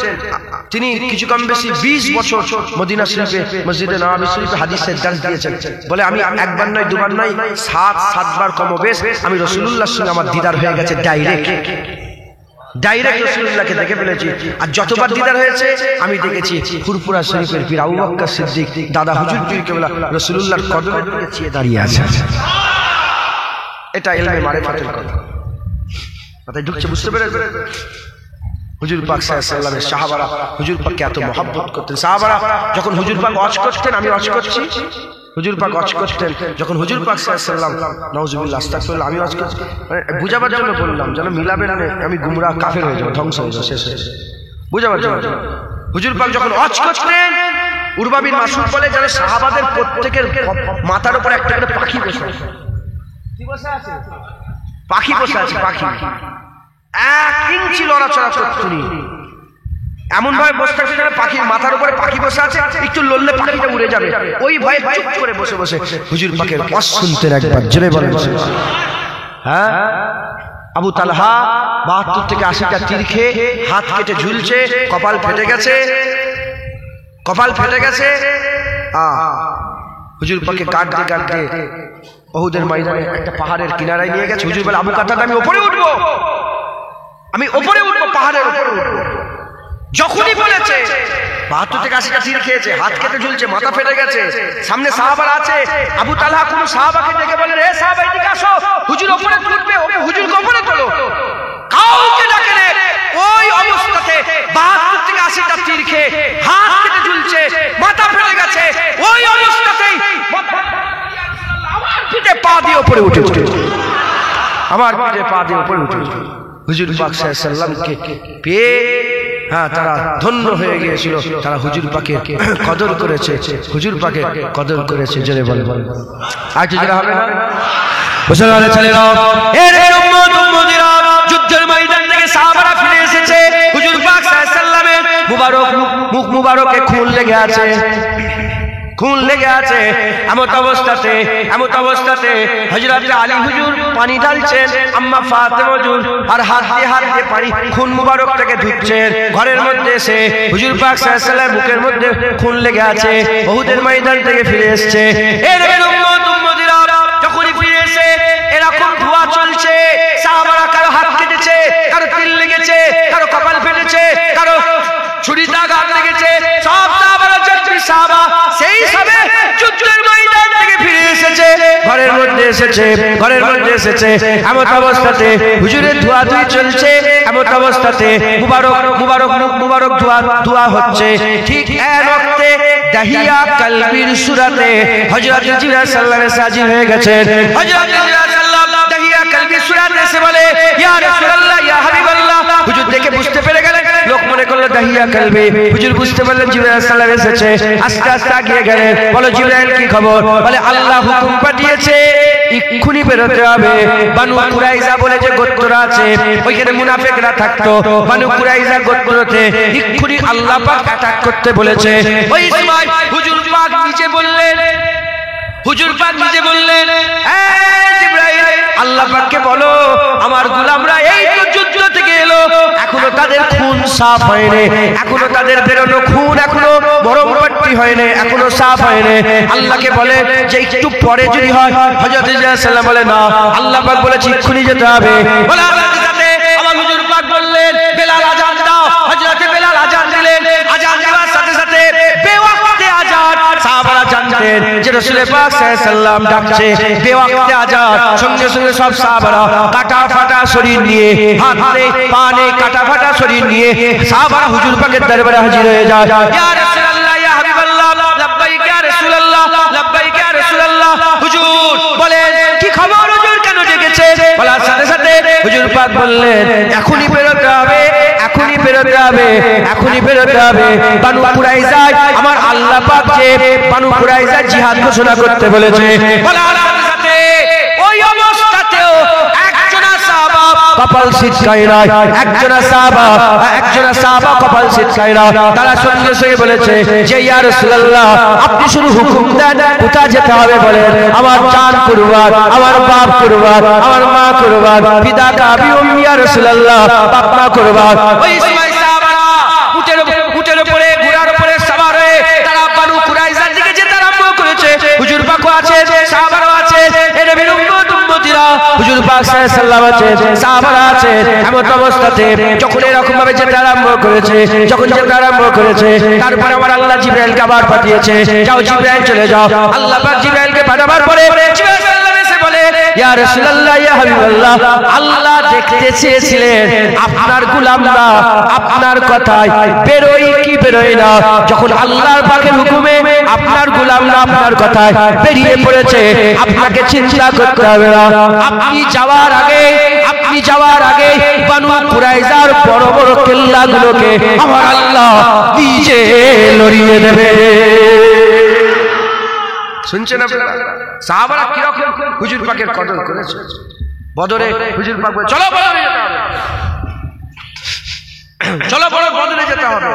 তিনি কিছু কম বেশি 20 বছর মদিনা শরীফে মসজিদে নববী শরীফে হাদিসের দার্স দিয়েছেন। বলে আমি একবার নয় দুবার নয় 7বার কমবেশ আমি রাসূলুল্লাহর সঙ্গে আমার দিদার হয়ে গেছে, ডাইরেক্ট রাসূলুল্লাহকে দেখে ফেলেছি। আর যতবার দিদার হয়েছে আমি দেখেছি ফুরফুরা শরীফের পীর আবু বকর সিদ্দিক দাদা হুজুর পীর কেবলা রাসূলুল্লাহর কদমের দিকে চেয়ে দাঁড়িয়ে আছে। এটা ইলমে মারিফাতের কথা। মাথায় ঢুকছে, বুঝতে পেরেছেন? হুজুর পাক সাল্লাল্লাহু আলাইহি ওয়াসাল্লামের সাহাবারা হুজুর পাককে এত মহব্বত করতেন। সাহাবারা যখন হুজুর পাক ওয়াজ করতেন, আমি ওয়াজ করছি, হুজুর পাক ওয়াজ করতেন, যখন হুজুর পাক সাল্লাল্লাহু আলাইহি ওয়াসাল্লাম নাউজুবিল্লাহ আস্তাগফিরুল্লাহ, আমি ওয়াজ করছি, বুঝাবার জন্য বললাম, যেন মিলাবেন না, আমি গুমরাহ কাফের হয়ে যাব, ধ্বংস হয়ে যাব, শেষ হয়ে যাবে, বুঝাবার জন্য। হুজুর পাক যখন ওয়াজ করতেন, উরওয়া বিন মাসউদ বলে যেন সাহাবাদের প্রত্যেকের মাথার উপর একটা করে পাখি বসে আছে। কি বসে আছে? পাখি বসে আছে, পাখি 1 ইঞ্চি লড়াচড়া করতেনি, এমন ভাবে বসে থাকছে যেন পাখির মাথার উপরে পাখি বসে আছে, একটু লড়লে পাখিটা উড়ে যাবে, ওই ভয়ে চুপ করে বসে বসে হুজুর পাকের ওয়াজ শুনতেন। একবার জোরে বলেন। হ্যাঁ, আবু তালহা 72 থেকে 80টা তীর খেয়ে হাত কেটে ঝুলছে, কপাল ফেটে গেছে, কপাল ফেটে গেছে। হুজুর পাকে কাটতে কাটতে উহুদের ময়দানে একটা পাহাড়ের কিনারায় নিয়ে গেছে। হুজুর বলে, আবু কাতাদা, আমি উপরে উঠবো, আমি উপরে উঠবো, পাহাড়ের উপরে উঠবো। যখনই বলেছে 72 থেকে 80টা তীর খেয়েছে, হাত কেটে ঝুলছে, মাথা ফেটে গেছে, সামনে সাহাবারা আছে। আবু তালহা কোন সাহাবাকে ডেকে বলেন, হে সাহাবা এদিকে আসো, হুজুর উপরে উঠবে, হুজুরকে উপরে তোলো। কাউকে ডাকে না। ওই অবস্থাতে 72 থেকে 80টা তীর খেয়ে হাত কেটে ঝুলছে, মাথা ফেটে গেছে, ওই অবস্থাতেই আমার পিঠে পা দিয়ে উপরে উঠে আমার পিঠে পা দিয়ে উপরে উঠে হুজুর পাক সাল্লাল্লাহু আলাইহি ওয়াসাল্লামকে পেয়ে তারা ধন্য হয়ে গিয়েছিল। তারা হুজুর পাকের কদর করেছে, হুজুর পাকের কদর করেছে। জোরে বলে আর কি জোরে হবে না? মুসলমানের ছেলেরা, এর উম্মত উম্মতিরা, যুদ্ধের ময়দান থেকে সাহাবারা ফিরে এসেছে। হুজুর পাক সাল্লাল্লাহু আলাইহি ওয়াসাল্লামের মুবারক মুখ মুবারকে খুন লেগে আছে, খুন লেগে আছে। এমত অবস্থাতে হযরত আলী হুজুর পানি ঢালছেন, আম্মা ফাতেমা হুজুর আর হাত দিয়ে পানি খুন মুবারকটাকে ধুচ্ছেন। ঘরের মধ্যে এসে হুজুর পাক সাল্লাল্লাহু আলাইহি ওয়াসাল্লাম মুখের মধ্যে খুন লেগে আছে, উহুদের ময়দান থেকে ফিরে এসেছে। এর উম্মত উম্মতিরা যখনই ফিরে এসে এরকম ধোয়া চলছে, সাহাবারা কারো হাত কেটেছে, কারো তিল লেগেছে, কারো কপাল ফেটেছে, কারো ছুরিতে আঘাত লেগেছে, সব সাহাবারা যুদ্ধের সাহাবা সেই সবে যুদ্ধের ময়দান থেকে ফিরে এসেছে, ঘরের মধ্যে এসেছে। এমত অবস্থাতে হুজুরের ধোয়াধুয়ি চলছে, এমত অবস্থাতে মুবারক ধোয়া হচ্ছে। ঠিক এক ওয়াক্তে দাহিয়া কালবির সূরাতে হযরত জিবরাইল সাল্লাল্লাহু আলাইহি ওয়াসাল্লাম হাজির হয়ে গেছেন। হযরত জিবরাইল সাল্লাল্লাহু দাহিয়া কালবির সূরাতে এসে বলে, ইয়া রাসূলুল্লাহ, ইয়া হাবিবাল্লাহ। হুজুর দেখে বুঝতে পেরে গেলেন, লোক মনে করলো দাহিয়া কালবি। হুজুর বুঝতে পারলেন জিবরাইল সাল্লাল্লাহু আলাইহি ওয়াসাল্লাম এসেছে, আস্তে আস্তে এগিয়ে গেলেন। বলো জিবরাইল কি খবর? বলে আল্লাহ হুকুম পাঠিয়েছে, এক্ষুনি বেরোতে হবে। বানু কুরাইজা বলে যে গোত্র আছে, ওইখানে মুনাফিকরা থাকতো, বানু কুরাইজা গোত্রতে এক্ষুনি আল্লাহ পাক অ্যাটাক করতে বলেছে। ওই সময় হুজুর পাক নিজে বললেন, জিবরাইল, আল্লাহ পাককে বলো আমার গোলামরা এই তো যুদ্ধ থেকে এলো, এখনো তাদের খুন সাফ হয়নি, এখনো তাদের বেরোনো খুন এখনো মরম পাট্টি হয়নি, এখনো সাফ হয়নি। আল্লাহকে বলে যে একটু পরে যদি হয়। হযরত জিবরাইল সাল্লাল্লাহু আলাইহি ওয়াসাল্লাম বলে না, আল্লাহ পাক বলেছে এক্ষুনি যেতে হবে। বলে আল্লাহর সাথে আমার হুজুর পাক বললেন বেলাল আযান দাও। হযরত বেলাল আযান দিলেন, আযান দেওয়ার সাথে সাথে বেওয়াক্তে আযান। সাহাবারা জানতেন যে রাসূল পাক সাল্লাল্লাহু আলাইহি ওয়াসাল্লাম ডাকছে, বেওয়াক্তে আযান। সঙ্গে সঙ্গে সব সাহাবারা কাটা ফাটা শরীর নিয়ে, হাতে পানে কাটা ফাটা শরীর নিয়ে সাহাবারা হুজুর পাকের দরবারে হাজির হয়ে যায়। ইয়া রাসূলুল্লাহ, ইয়া হাবিবাল্লাহ, লাব্বাইক ইয়া রাসূলুল্লাহ, লাব্বাইক ইয়া রাসূলুল্লাহ। হুজুর বলেন কি খবর, হুজুর কেন ডেকেছে? বলার সাথে সাথে হুজুর পাক বললেন এখনই বেরোতে হবে, এখনই বেরোতে হবে, এখনই বেরোতে হবে। বানু কুরাইজায় আমার আল্লাহ পাক যে বানু কুরাইজায় জিহাদ ঘোষণা করতে বলেছে। বলার সাথে সাথে ওই অবস্থাতেও একজনা সাহাবা কপাল ছিটকায় না, একজনা সাহাবা কপাল ছিটকায় না। তারা সঙ্গে সঙ্গে বলেছে যে ইয়া রাসূলুল্লাহ, আপনি শুধু হুকুম দেন কোথায় যেতে হবে বলেন। আমার জান কুরবান, আমার বাপ কুরবান, আমার মা কুরবান, পিতা কাবি উম্মি ইয়া রাসূলুল্লাহ, বাপ মা কুরবান। ওই সময় সাহাবারা উটের উপরে ঘোড়ার উপরে সওয়ার হয়ে তারা বানু কুরাইজার দিকে যেতে আরম্ভ করেছে। হুজুর পাকও আছে, সাহাবারাও আছে, এর নবীর উম্মত উম্মতিরা, হুজুর পাক সাল্লাল্লাহু আলাইহি ওয়াসাল্লাম আছে, সাহাবারা আছে। এমন অবস্থাতে যখন এরকম ভাবে যেতে আরম্ভ করেছে, তারপরে আমার আল্লাহ জিবরাইলকে আবার পাঠিয়েছে, যাও জিবরাইল চলে যাও। আল্লাহ পাক জিবরাইলকে পাঠাবার পরে জিবরাইল এসে বলে ইয়া ইয়া রাসূলুল্লাহ ইয়া হাবিবাল্লাহ, আল্লাহ দেখতে চেয়েছিলেন আপনার গোলামরা আপনার কথায় বেরোই কি বেরোয় না। যখন আল্লাহর পাকের হুকুমে আপনার গোলামরা আপনার কথায় বেরিয়ে পড়েছে, আপনাকে চিন্তা করতে হবে না। আপনি যাওয়ার আগে বানু কুরাইজার বড় বড় কেল্লাগুলোকে আমার আল্লাহ নিজে লড়িয়ে দেবে। শুনছেন আপনারা? সাহাবারা কিরকম হুজুর পাকের কদর করেছে। বদরে হুজুর পাক বলে, চলো বদরে যেতে হবে, চলো বদরে যেতে হবে।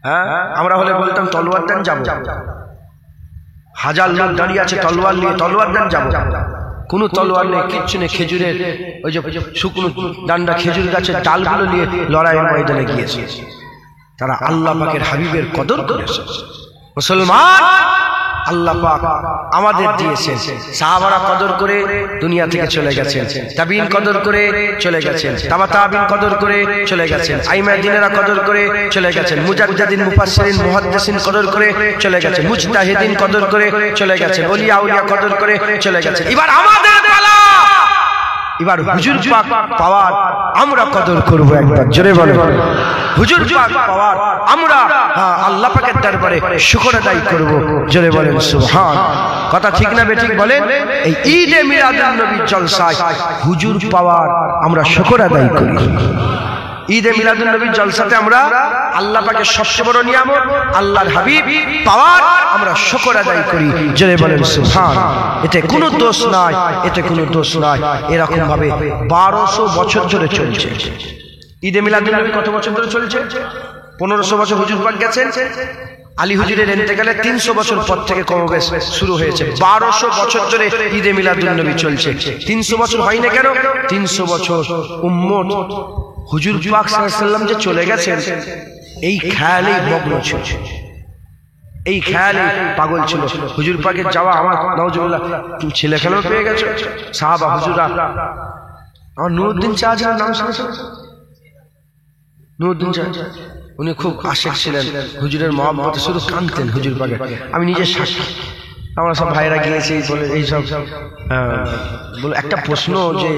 হ্যাঁ, আমরা হলে বলতাম তলোয়ার দেন যাবো, হাজার লোক দাঁড়িয়ে আছে তলোয়ার নিয়ে, তলোয়ার দেন যাবো। কোনো তলোয়ার নেই, কিচ্ছু নেই। খেজুরের ওই যে শুকনো ডান্ডা খেজুর গাছের ডালগুলো নিয়ে লড়াইয়ের ময়দানে গিয়েছে। তারা আল্লাহ পাকের হাবিবের কদর করেছে। মুসলমান, আল্লাহ পাক আমাদের দিয়েছেন। সাহাবারা কদর করে দুনিয়া থেকে চলে গেছেন, তাবিঈন কদর করে চলে গেছেন, তাবিঈন কদর করে চলে গেছেন, আইমায়ে দ্বীনেরা কদর করে চলে গেছেন, মুজাদ্দিদিন মুফাসসিরিন মুহাদ্দিসিন কদর করে চলে গেছেন, মুজতাহিদিন কদর করে চলে গেছেন, ওলিয়া আউলিয়া কদর করে চলে গেছেন। এবার আমাদের পালা, এবার হুজুর পাক পাওয়ার আমরা কদর করব। একবার জোরে বলেন, হুজুর পাক পাওয়ার আমরা আল্লাহ পাকের দরবারে শুকর আদায় করব। জোরে বলেন সুবহান। কথা ঠিক না বেঠিক বলেন? এই ঈদে মিলাদুন নবীর জলসায় হুজুর পাওয়ার আমরা শুকর আদায় করি। ঈদে মিলাদুন নবীর জলসাতে আমরা আল্লাহ পাকের সবচেয়ে বড় নিয়ামত আল্লাহর হাবিব পাওয়ার আমরা শুকর আদায় করি। জোরে বলেন সুবহান। এতে কোনো দোষ নাই, এতে কোনো দোষ নাই। এরকম ভাবে 1200 বছর ধরে চলছে ঈদে মিলাদুন নবী। কত বছর ধরে চলছে? 1500 বছর হুজুর পাক গেছেন। আলী হুজুরের ইন্তেকালে 300 বছর পর থেকে কমবেশ শুরু হয়েছে। 1200 বছর ধরে ঈদে মিলাদুন নবী চলছে। 300 বছর হয় না কেন? 300 বছর উম্মত হুজুর পাক সাল্লাল্লাহু আলাইহি ওয়াসাল্লাম যে চলে গেছেন এই খেয়ালেই মগ্ন ছিল, এই খেয়ালে পাগল ছিল। হুজুর পাকের যাওয়া আমার নাউজুবিল্লাহ ছেলে খেলাও পেয়ে গেছে। সাহাবা হুজুরা, আমার নুরউদ্দিন শাহ যার নাম শুনেছেন? নুরউদ্দিন শাহ, উনি খুব আশিক ছিলেন হুজুরের মহব্বতে, শুধু কাঁদতেন হুজুর পাকে। আমি নিজের সাক্ষী, আমরা সব ভাইরা গিয়েছি বলে এইসব বলে একটা প্রশ্ন যে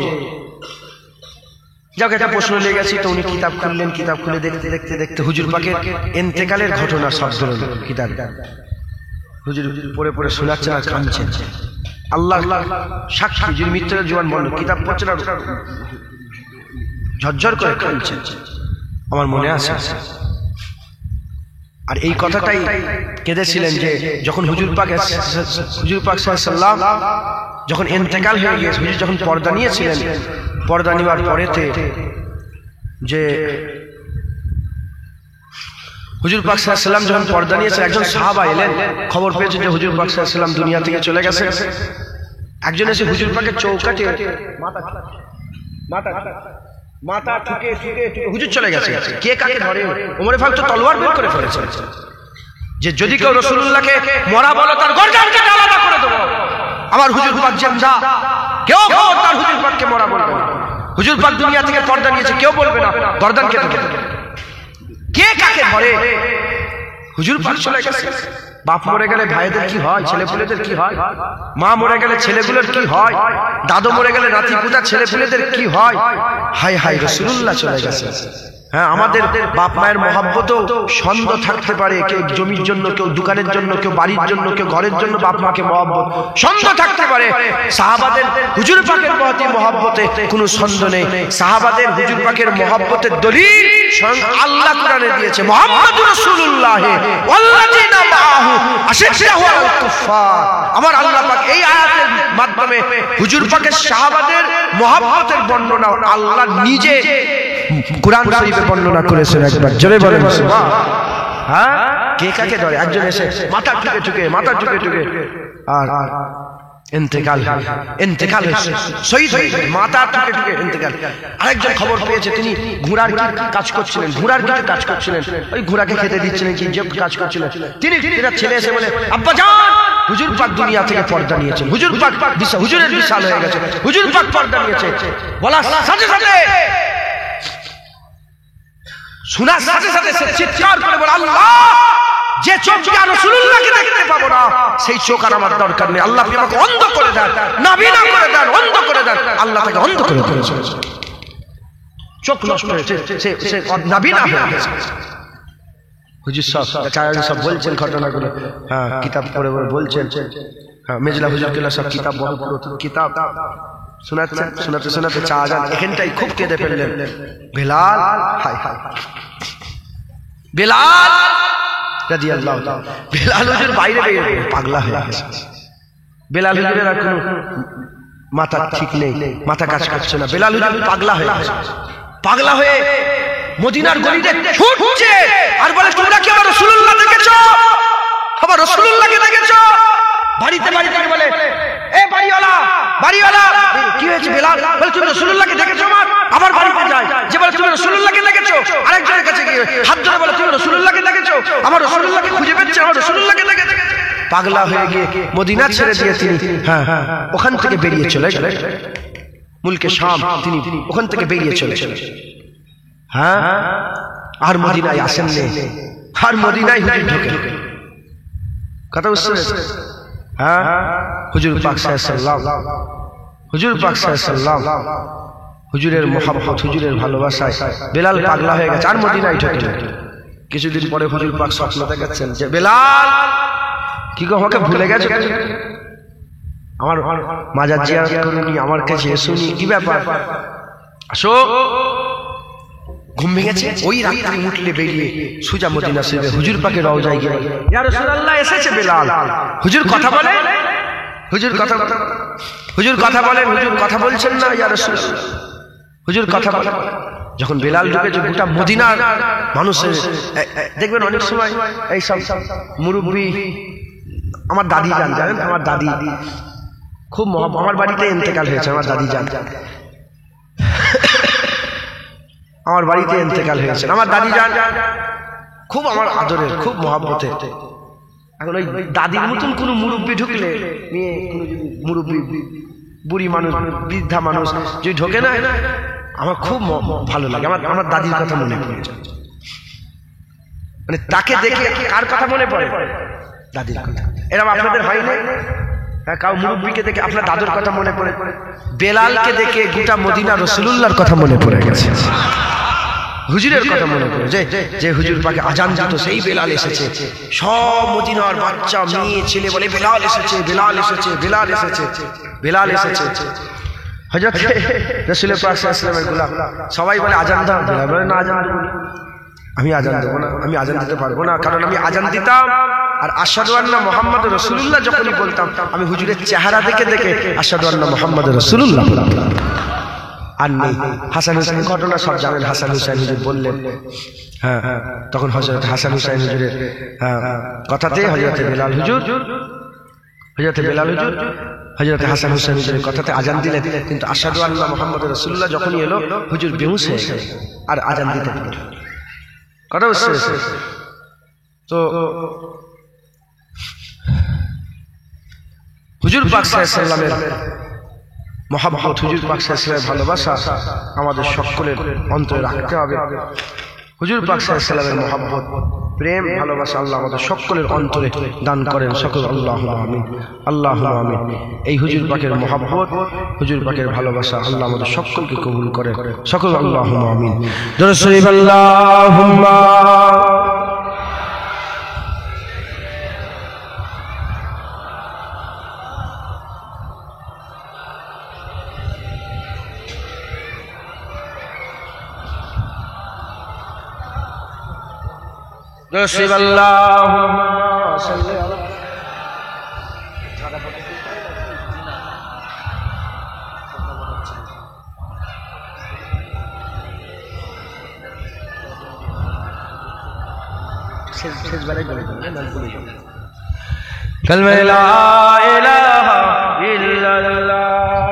যাক একটা প্রশ্ন লেগে গেছি। তো উনি কিতাব খুললেন, কিতাব খুলে দেখতে দেখতে দেখতে হুজুর পাকের ইন্তেকালের ঘটনা সব ধরলেন কিতাব। হুজুর পড়ে পড়ে শোনাচ্ছেন আর কাঁদছেন। আল্লাহ সাক্ষী, হুজুর মৃত্যুর জোয়ান বলল, কিতাব পড়ছেন আর ঝরঝর করে কাঁদছেন। আমার মনে আছে। আর এই কথাটাই কেঁদেছিলেন যে যখন হুজুর পাক সাল্লাল্লাহু যখন ইন্তেকাল হয়ে গিয়েছে, হুজুর যখন পর্দা নিয়েছিলেন, পর্দা নেওয়ার পরেতে যে হুজুর পাক সাল্লাল্লাহু আলাইহি ওয়াসাল্লাম যখন পর্দা নিয়েছে, একজন সাহাবা এলেন, খবর পেয়েছেন যে হুজুর পাক সাল্লাল্লাহু আলাইহি ওয়াসাল্লাম দুনিয়া থেকে চলে গেছে। একজন এসে হুজুর পাকের চৌকাঠে মাথা ঠুকে হুজুর চলে গেছে। কে কাকে ধরে? ওমর ফারুক তো তলোয়ার বের করে ফেলেছে যে যদি কেউ রাসূলুল্লাহকে মরা বলো তার গর্দান কেটে আলাদা করে দেব। আমার হুজুর পাক জিন্দা, কেউ তার হুজুর পাককে মরা বলবে না। হুজুর পাক দুনিয়া থেকে পর্দা নিয়েছে, কেউ বলবে না, গর্দান কেটে দেব। কে কাকে ধরে? হুজুর পাক চলে গেছে। বাপ মরে গেলে ভাইদের কি হয়, ছেলেপুলেদের কি হয়? মা মরে গেলে ছেলেগুলোর কি হয়? দাদু মরে গেলে নাতি পুতা ছেলেপুলেদের কি হয়? হায় হায়, রাসূলুল্লাহ চলে গেছে। হ্যাঁ, আমাদের বাপ মায়ের মহব্বতও সন্দেহ থাকতে পারে। কেউ জমির জন্য, কেউ দোকানের জন্য, কেউ বাড়ির জন্য, কেউ ঘরের জন্য বাপ মাকে মহব্বত সন্দেহ থাকতে পারে। সাহাবাদের হুজুর পাকের প্রতি মহব্বতে কোনো সন্দেহ নেই। সাহাবাদের হুজুর পাকের মহব্বতের দলিল স্বয়ং আল্লাহ কোরআনে দিয়েছে, মুহাম্মাদুর রাসূলুল্লাহ ওয়াল্লাযিনা মাআহু আশিদ্দাউ আলাল কুফফার। আমার আল্লাহ পাক এই আয়াতের মাধ্যমে হুজুর পাকের সাহাবাদের মহব্বতের বর্ণনা আল্লাহ নিজে কুরআন শরীফে বর্ণনা করেছেন। একবার জোরে বলেন সুবহান। হ্যাঁ, কে কাকে ধরে? একজন এসে মাথা ঠুকে আর ইন্তেকাল হয়েছে, শহীদ হয়েছে, মাথা ঠুকে ইন্তেকাল। আরেকজন খবর পেয়েছে তিনি ঘোড়ার কাজ করছিলেন, ওই ঘোড়াকে খেতে দিচ্ছিলেন, কি যে কাজ করছিলেন। তিনি ছেলে এসে বলে, আব্বা জান, হুজুর পাক দুনিয়া থেকে পর্দা নিয়েছেন, হুজুর পাক হুজুরের বিশাল হয়ে গেছে, হুজুর পাক পর্দা নিয়েছে। বলার সাথে সাথে শোনার সাথে সাথে সে চিৎকার করে বলে, আল্লাহ যে চোখ দিয়ে রাসূলুল্লাহকে দেখতে পাবো না, সেই চোখ আর আমার দরকার নেই। আল্লাহ আপনি আমাকে অন্ধ করে দেন, নাবিনা করে দেন, অন্ধ করে দেন। আল্লাহ তাকে অন্ধ করে দিয়েছে, চোখ নষ্ট হয়েছে, সে নাবিনা হয়ে গেছে। হুজুর সাহেব সব বলছেন ঘটনাগুলো, হ্যাঁ কিতাব পড়ে বলছেন, হ্যাঁ মেজলা হুজুর কেলা সব কিতাব কিতাব শোনাচ্ছেন, শোনাতে শোনাতে চা যান এখানটাই খুব কেঁদে ফেললেন। বেলাল, হায় হায় বেলাল রাদিয়াল্লাহু তাআলা, বেলাল হুজুর বাইরে বেরিয়ে পাগলা হয়ে গেছে। বেলাল হুজুরের আর কোনো মাথা ঠিক নেই, মাথা কাজ করছে না। বেলাল হুজুর পাগলা হয়ে গেছে, পাগলা হয়ে মদিনার গলিতে ছুটছে আর বলে তোমরা কি আমার রাসূলুল্লাহ দেখেছো? আমার রাসূলুল্লাহকে দেখেছো? বাড়িতে বাড়িতে বলে এ বাড়িওয়ালা, বাড়িওয়ালা কি হয়েছে? বেলাল বলে তুমি রাসূলুল্লাহকে দেখেছো? আমার বাড়িতে যায়, যে বলে তুমি রাসূলুল্লাহকে দেখেছো, আরেকজনের কাছে গিয়ে হাত ধরে বলে তুমি রাসূলুল্লাহকে দেখেছো? আমার রাসূলুল্লাহকে খুঁজে পেয়েছে, আমার রাসূলুল্লাহকে দেখেছো। পাগলা হয়ে গিয়ে মদিনা ছেড়ে দিয়ে তিনি ওখান থেকে বেরিয়ে চলে গেলেন মুলকে শাম, তিনি ওখান থেকে বেরিয়ে চলে গেলেন। হ্যাঁ আর মদিনায় আসেন নেই, আর মদিনায় হুজুর ঢোকে। কথা বুঝতে পেরেছেন? হ্যাঁ হুজুর পাক সাল্লাল্লাহু আলাইহি ওয়াসাল্লাম, হুজুর পাক সাল্লাল্লাহু আলাইহি ওয়াসাল্লাম, হুজুরের মহব্বত, হুজুরের ভালোবাসায় বেলাল পাগলা হয়ে গেছে আর মদিনায় ঢোকে। কিছুদিন পরে হুজুর পাক স্বপ্ন দেখেছেন যে বেলাল কি গো আমাকে ভুলে গেছো? আমার মাজার জিয়ারত করুনি, আমার কাছে এসোনি, কি ব্যাপার? আসো। ঘুম ভেঙেছে, ওই রাত্রি উঠলে বেরিয়ে সুজা মদিনা শরীফে হুজুর পাকে রওজায় গিয়ে ইয়া রাসূলুল্লাহ এসেছে বেলাল। হুজুর কথা বলে, হুজুর কথা বলেন, হুজুর কথা বলছেন না ইয়া রাসূলুল্লাহ, হুজুর কথা বলেন। যখন বেলাল ঢুকেছে গোটা মদিনার মানুষের, দেখবেন অনেক সময় এই সব মুরব্বী, আমার দাদি জানেন, আমার দাদি খুব আমার বাড়িতে ইন্তেকাল হয়েছে, আমার দাদি আমার বাড়িতে ইন্তেকাল হয়েছে। আমার দাদি খুব আমার আদরের, খুব মহব্বতের। এখন ওই দাদির মতন কোন মুরব্বী ঢুকলে, নিয়ে মুরব্বী বুড়ি মানুষ, বৃদ্ধা মানুষ যদি ঢোকে না, আমার খুব ভালো লাগে। আমার দাদির কথা মনে পড়ে যায়, মানে তাকে দেখে কার কথা মনে পড়ে? দাদির কথা। এরকম আপনাদের হয় না? হ্যাঁ, কাউ মুরব্বীকে দেখে আপনার দাদুর কথা মনে পড়ে। বেলালকে দেখে গোটা মদিনা রাসূলুল্লাহর কথা মনে পড়ে গেছে, হুজুরের কথা মনে পড়ে। যে হুজুর পাকে আজান দিত সেই বেলাল এসেছে। সব মদিনার বাচ্চা মেয়ে ছেলে বলে বেলাল এসেছে, বেলাল এসেছে, বেলাল এসেছে, বেলাল এসেছে। হযরত রাসূল পাক সাল্লাল্লাহু আলাইহি ওয়াসাল্লামের গোলাম সবাই বলে আজান দাও, বেলাল বলে না আজান দেব না, আমি আজান দেব না, আমি আজান দিতে পারবো না, কারণ আমি আজান দিতাম আর আশহাদু আন্না মুহাম্মাদুর রাসূলুল্লাহ যখনই বলতাম, আমি হুজুরের চেহারা দেখে দেখে আশহাদু আন্না মুহাম্মাদুর রাসূলুল্লাহ বলতাম। আর নেই হাসান হুসাইন ঘটনা সব জানেন। হাসান হুসাইন হুজুর বললেন, হ্যাঁ তখন হযরত হাসান হুসাইন হুজুরের কথাতে হযরত বেলাল হুজুর, হযরত হাসান হুসাইন হুজুরের কথাতে আজান দিলেন। কিন্তু আশহাদু আন্না মুহাম্মাদুর রাসূলুল্লাহ যখনই এলো, হুজুর বেহুশ হয়ে গেলেন আর আজান দিতে পারলেন। কথা বুঝতে পেরেছেন? তো হুজুর পাক সাল্লাল্লাহু আলাইহি ওয়াসাল্লামের মহব্বত, হুজুর পাক সাল্লাল্লাহু আলাইহি ওয়াসাল্লামের ভালোবাসা আমাদের সকলের অন্তরে রাখতে হবে। হুজুর পাক সাল্লাল্লাহু আলাইহি ওয়াসাল্লামের মহব্বত, প্রেম, ভালোবাসা আল্লাহ আমাদের সকলের অন্তরে দান করেন। সকল আল্লাহুম্মা আমিন, আল্লাহুম্মা আমিন। এই হুজুর পাকের মহব্বত, হুজুর পাকের ভালোবাসা আল্লাহ আমাদের সকলকে কবুল করেন। সকল আল্লাহুম্মা আমিন। দরুদ শরীফ আল্লাহুম্মা رسول اللهم صل على كلمة لا إله إلا الله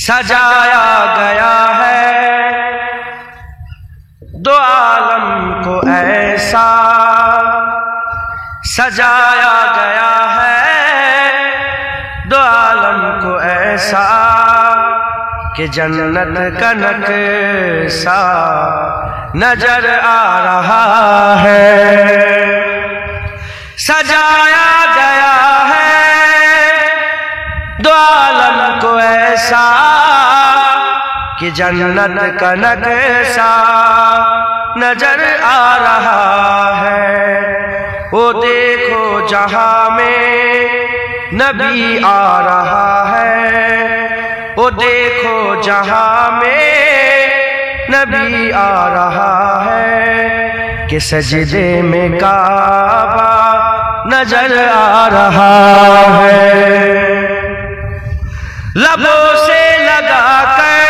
सजाया गया है दो आलम को ऐसा, सजाया गया है ایسا کہ جنت کا نقشہ نظر آ رہا ہے، سجایا گیا ہے دو عالم کو ایسا کہ جنت کا نقشہ نظر آ رہا ہے۔ وہ دیکھو جہاں میں نبی آ رہا ہے، وہ دیکھو جہاں میں نبی آ رہا ہے کہ سجدے میں کعبہ نظر آ رہا ہے۔ لبوں سے لگا کر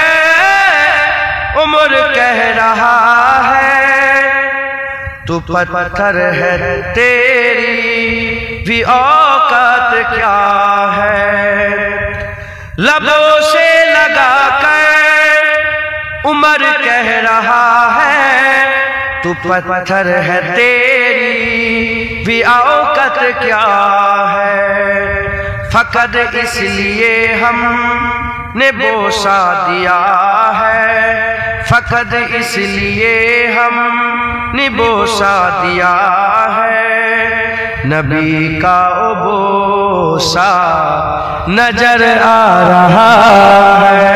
عمر کہہ رہا ہے تو پتھر ہے تیری بھی اوقات کیا ہے۔ لبوں سے لگا کر عمر کہہ رہا ہے تو پتھر ہے تیری بھی اوقات کیا ہے۔ فقط اس لیے ہم نے بوسہ دیا ہے، فقط اس لیے ہم نے بوسہ دیا ہے، نبی کا بوسہ نظر آ رہا ہے۔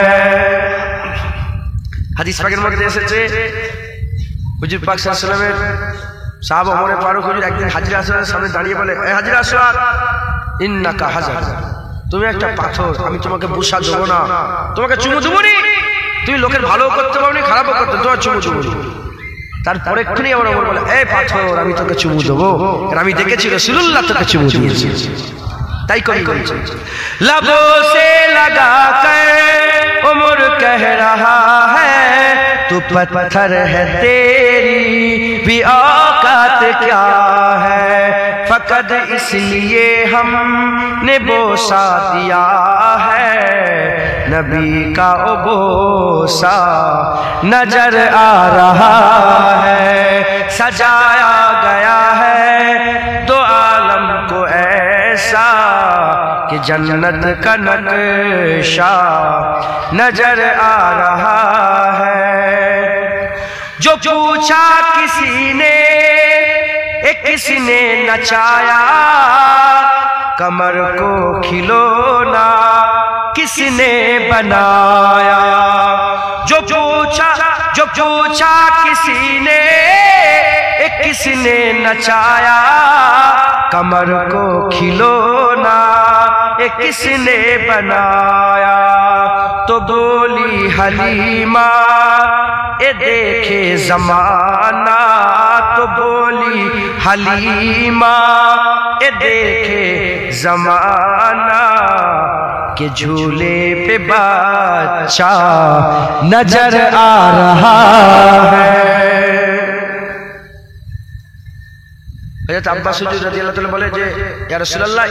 হাদিস পাকের মধ্যে এসেছে হুজুর পাক সাল্লাল্লাহু আলাইহি ওয়াসাল্লামের সাহাবা ওমর ফারুক হুজুর একদিন হাজরা আসওয়াদের সামনে দাঁড়িয়ে বলে, এ হাজরা আসওয়াদ ইন্নাকা হাজার, তুমি একটা পাথর, আমি তোমাকে বুসা দেবো না, তোমাকে চুমু দেবো নি, তুমি লোকের ভালো করতে পারো নি খারাপও করতে, তোমার চুমু দেবো। তারপরে এক্ষুনি আমার ওমর বলে, এই পাথর আমি তোকে চুমু দেবো, কারণ আমি দেখেছি রাসূলুল্লাহ তোকে চুমু দিয়েছে। তাই কবি বলছে, লবো সে লাগা কর عمر کہہ رہا ہے تو پتھر ہے تیری بھی اوقات کیا ہے۔ فقط اس لیے ہم نے بوسہ دیا ہے، نبی کا بوسہ نظر آ رہا ہے۔ سجایا گیا ہے دو عالم کو ایسا کہ جنت کا نقشہ نظر آ رہا ہے۔ جو پوچھا کسی نے کس نے نچایا، کمر کو کھلونا کس نے بنایا۔ جو پوچھا کسی نے کس نے نچایا، کمر کو کھلونا کس نے بنایا۔ تو بولی حلیمہ اے دیکھے زمانہ، تو بولی حلیمہ اے دیکھے زمانہ کہ جھولے پہ بچہ نظر آ رہا ہے۔ حضرت আব্বাস হুজুর রাদিয়াল্লাহু তাআলা বলে যে ইয়া রাসূলুল্লাহ,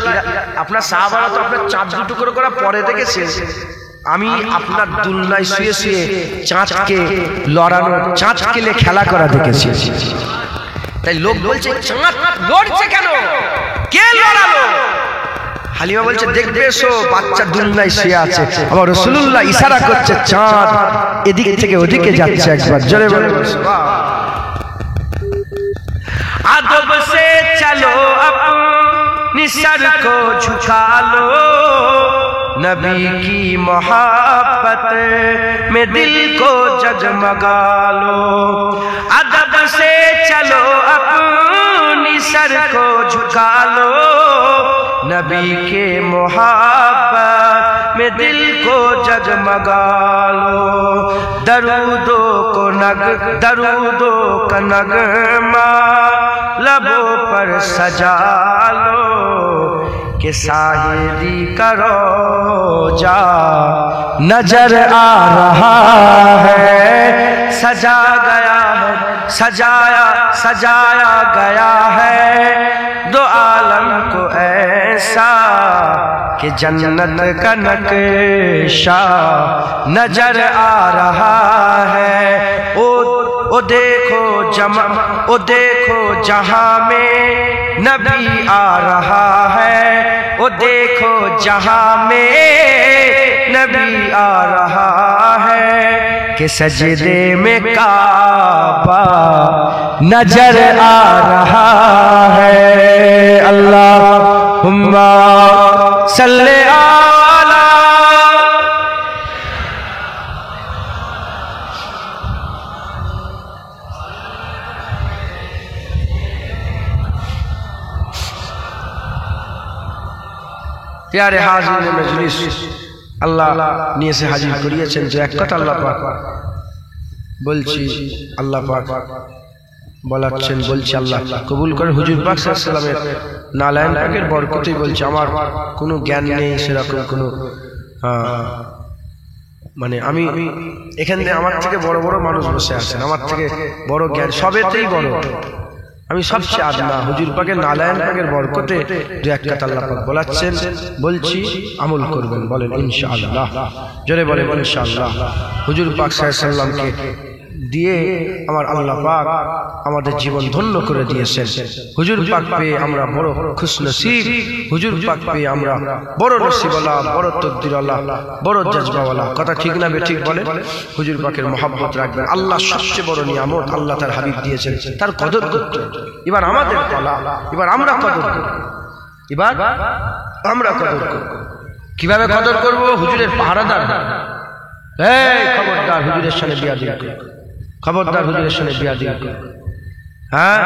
আপনার সাহাবারা তো আপনার চাঁদ দুটো করে পরে দেখেছে, আমি আপনার দুলনায় শুয়ে শুয়ে চাঁদকে লড়ানো, চাঁদকে খেলা করা দেখেছি। তাই লোক বলছে চাঁদ লড়ছে কেন, কে লড়ালো? হালিমা বলছে দেখবে এসো, বাচ্চা দুলনায় শুয়ে আছে, আমার রাসূলুল্লাহ ইশারা করছে চাঁদ এদিক থেকে ওদিকে যাচ্ছে। একবার জোরে বলে ادب سے چلو اپنی سر کو جھکا لو، نبی کی محبت میں دل کو جگمگا لو۔ ادب سے چلو اپنی سر کو جھکا لو، نبی کے محبت میں دل کو جگمگا لو۔ درودوں کا نغمہ لبوں پر سجا لو کہ ساحلی کا روضہ نظر آ رہا ہے۔ سجا گیا ہے، سجایا گیا ہے دو عالم کو ایسا کہ جنت کا نقشہ نظر آ رہا ہے۔ او دیکھو جہاں میں نبی آ رہا ہے، वो देखो जहां में नबी आ रहा है कि सजदे में काबा नजर आ रहा है। अल्लाहुम्मा सल्ले आला। प्यारे हाजिर मजलिस, আল্লাহ নিয়ে এসে হাজির করিয়েছেন যে এক কথা আল্লাহ পাক বলছি, আল্লাহ পাক বলাচ্ছেন, বলছি আল্লাহ কবুল করেন। হুজুর পাক সাল্লাল্লাহু আলাইহি ওয়াসাল্লামের নালায়েন পাকের বরকতেই বলছি, আমার কোনো জ্ঞান নেই সেরকম কোনো, মানে আমি এখানে আমার থেকে বড় বড় মানুষ বসে আছেন, আমার থেকে বড় জ্ঞান সবেতেই বড়, আমি সবচেয়ে আদনা। হুজুর পাকের নালায়েন পাকের বরকতে দু এক কথা আল্লাহ পাক বলাচ্ছেন, বলছি আমল করবেন, বলেন ইনশাআল্লাহ, জোরে বলেন ইনশাআল্লাহ। হুজুর পাক সাল্লাল্লাহু আলাইহি ওয়াসাল্লামকে দিয়ে আমার আল্লাহ পাক আমাদের জীবন ধন্য করে দিয়েছেন। হুজুর পাক পেয়ে আমরা বড় খুশনসিব, হুজুর পাক পেয়ে আমরা বড় নসিবওয়ালা, বড় তকদিরওয়ালা, বড় জজবাওয়ালা। কথা ঠিক না বেঠিক বলে? হুজুর পাকের মহব্বত রাখবেন। আল্লাহ সবচেয়ে বড় নিয়ামত আল্লাহ তার হাবিব দিয়েছেন, তার কদর করতে। এবার আমাদের পালা, এবার আমরা কদর করব, এবার আমরা কদর করব। কিভাবে কদর করব? হুজুরের পাহারাদার, এই খবরদার হুজুরের সামনে বিয়াদবি করবে, খবরদার হুজুরের সামনে বিয়াদবি করবে। হ্যাঁ,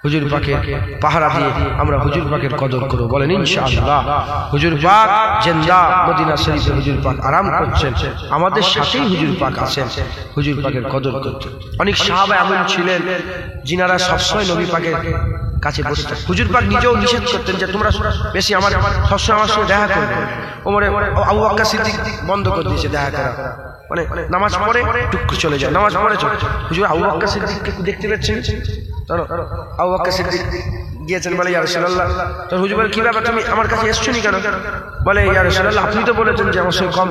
হুজুর পাকের পাহারা দিয়ে আমরা হুজুর পাকের কদর করব, বলেন ইনশাআল্লাহ। হুজুর পাক জিন্দা মদিনা শরীফে হুজুর পাক আরাম করছেন, আমাদের সাথেই হুজুর পাক আছেন, হুজুর পাকের কদর করতে। অনেক সাহাবা এমন ছিলেন যিনারা সবসময় নবী পাকের কাছে বসে থাকতেন। হুজুর পাক নিজেও নিষেধ করতেন যে তোমরা বেশি আমার সবসময় আমার সঙ্গে দেখা করবে। ওমরে আবু বকর সিদ্দিক বন্ধ করে দিয়েছে দেখা করা, মানে নামাজ পড়ে টুক চলে যায়, নামাজ পড়ে চলে। হুজুর আবু বকর সিদ্দিককে দেখতে পেয়েছেন, আবু বকর সিদ্দিক গিয়েছেন, বলে ইয়া রাসূলুল্লাহ। তো হুজুর বলে কি ব্যাপার, তুমি আমার কাছে এসছনি কেন? বলে ইয়া রাসূলুল্লাহ আপনি তো বলেছেন যে আমার সঙ্গে কম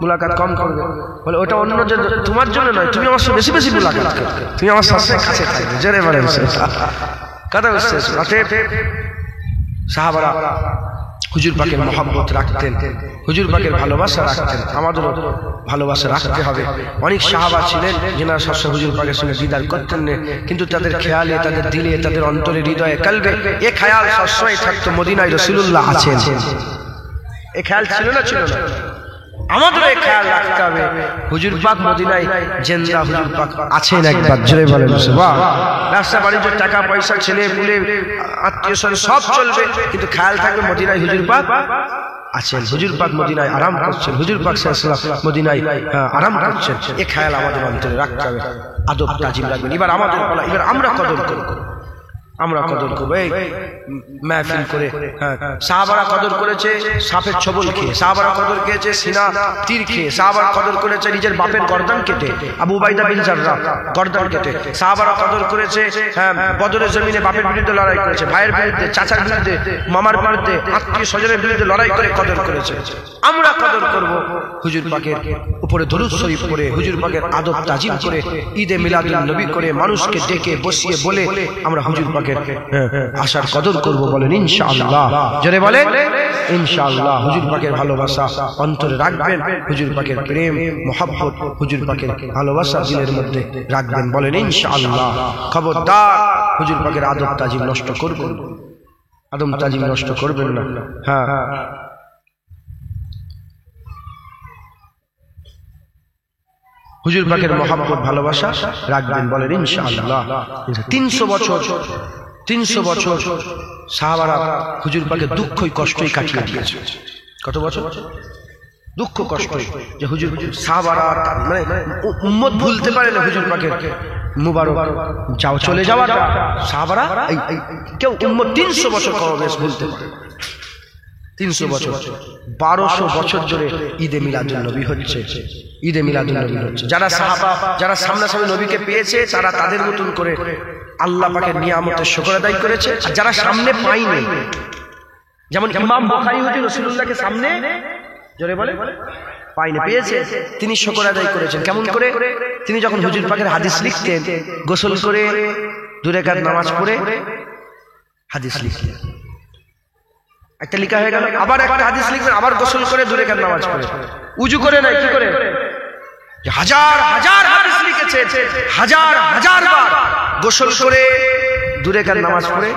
মুলাকাত কম করবে। বলে ওটা অন্য জন্য, তোমার জন্য নয়, তুমি আমার সঙ্গে বেশি বেশি মুলাকাত করবে, তুমি আমার সবচেয়ে কাছে থাকবে, জোরে বলেন কথা বুঝতে। অতএব সাহাবারা হুজুর পাকের মহব্বত রাখতেন, হুজুর পাকের ভালোবাসা রাখতেন, আমাদেরও ভালোবাসা রাখতে হবে। অনেক সাহাবা ছিলেন যারা সবসময় হুজুর পাকের সঙ্গে দিদার করতেন না, কিন্তু তাদের খেয়ালে, তাদের দিলে, তাদের অন্তরে, হৃদয়ে, কলবে এ খেয়াল সবসময় থাকতো মদিনায় রাসূলুল্লাহ আছেন। এ খেয়াল ছিল না? ছিল না? আমাদের এই খেয়াল রাখতে হবে হুজুর পাক মদিনায় জিন্দা, হুজুর পাক আছেন। একবার জোরে বলেন সুবহান। ব্যবসা বাণিজ্য, টাকা পয়সা, ছেলে পুলে, আত্মীয় স্বজন সব চলবে, কিন্তু খেয়াল থাকবে মদিনায় হুজুর পাক আছেন, হুজুর পাক মদিনায় আরাম করছেন, হুজুর পাক সাল্লাল্লাহু আলাইহি ওয়াসাল্লাম মদিনায় আরাম করছেন। এই খেয়াল আমাদের অন্তরে রাখতে হবে, আদব তাজিম রাখবেন। এবার আমাদের বলা, এবার আমরা কদর করব, আমরা কদর করবো। এই মাহফিল করে সাহাবারা কদর করেছে সাপের ছবল খেয়ে, সাহাবারা কদর খেয়েছে সিনা তীর খেয়ে, সাহাবারা কদর করেছে নিজের বাপের গর্দান কেটে, আবু উবাইদা বিন জাররাহ গর্দান কেটে, সাহাবারা কদর করেছে বদরের জমিনে বাপের বিরুদ্ধে লড়াই করেছে, ভাইয়ের বিরুদ্ধে, চাচার বিরুদ্ধে, মামার বিরুদ্ধে, আত্মীয় স্বজনের বিরুদ্ধে লড়াই করে কদর করেছে। আমরা কদর করব হুজুর পাকের উপরে দরুদ শরীফ করে, হুজুর পাকের আদব তাজিম করে, ঈদে মিলাদুন নবী করে, মানুষকে ডেকে বসিয়ে বলে আমরা হুজুর পাকের আশার কদর করব, বলেন ইনশাআল্লাহ, জোরে বলেন ইনশাআল্লাহ। হুজুর পাকের ভালোবাসা অন্তরে রাখবেন, হুজুর পাকের প্রেম মহব্বত, হুজুর পাকের ভালোবাসা দিলের মধ্যে রাখবেন, বলেন ইনশাআল্লাহ। খবরদার হুজুর পাকের আদব তাজিম নষ্ট করবেন, আদব তাজিম নষ্ট করবেন না। হ্যাঁ, হুজুর পাকের মহব্বত ভালোবাসা রাখবেন, বলেন ইনশাআল্লাহ। 300 বছর সাহাবারা হুজুর পাকের দুঃখই কষ্টই কাটিয়ে দিয়েছে। কত বছর দুঃখ কষ্ট, যে হুজুর সাহাবারা মানে উম্মত ভুলতে পারে না হুজুর পাকের মুবারক যাও চলে যাওয়াটা। সাহাবারা কেউ উম্মত 300 বছর কবে ভুলতে পারে? 300 বছর, 1200 বছর ধরে ঈদে মিলাদুন নবী হচ্ছে, ঈদে মিলাদুন নবী হচ্ছে। যারা সাহাবা, যারা সামনাসামনি নবীকে পেয়েছে, তারা তাদের মতন করে আল্লাহ পাকের নিয়ামতের শুকর আদায় করেছে। আর যারা সামনে পায়নি, যেমন ইমাম বুখারী হুজুর রাসূলুল্লাহকে সামনে, জোরে বলে, পায়নি, পেয়েছে, তিনি শুকর আদায় করেছেন। কেমন করে? তিনি যখন হুজুর পাকের হাদিস লিখতেন, গোসল করে 2 রাকাত নামাজ পড়ে হাদিস লিখতেন। একটা লিখা হয়ে গেল। আবার একটা হাদিস লিখবেন, আবার গোসল করে দূরে কেন নামাজ পড়ে, উজু করে নাই, কি করে? হাজার হাজার হাদিস লিখেছে, হাজার হাজার বার গোসল করে দূরে কেন নামাজ পড়ে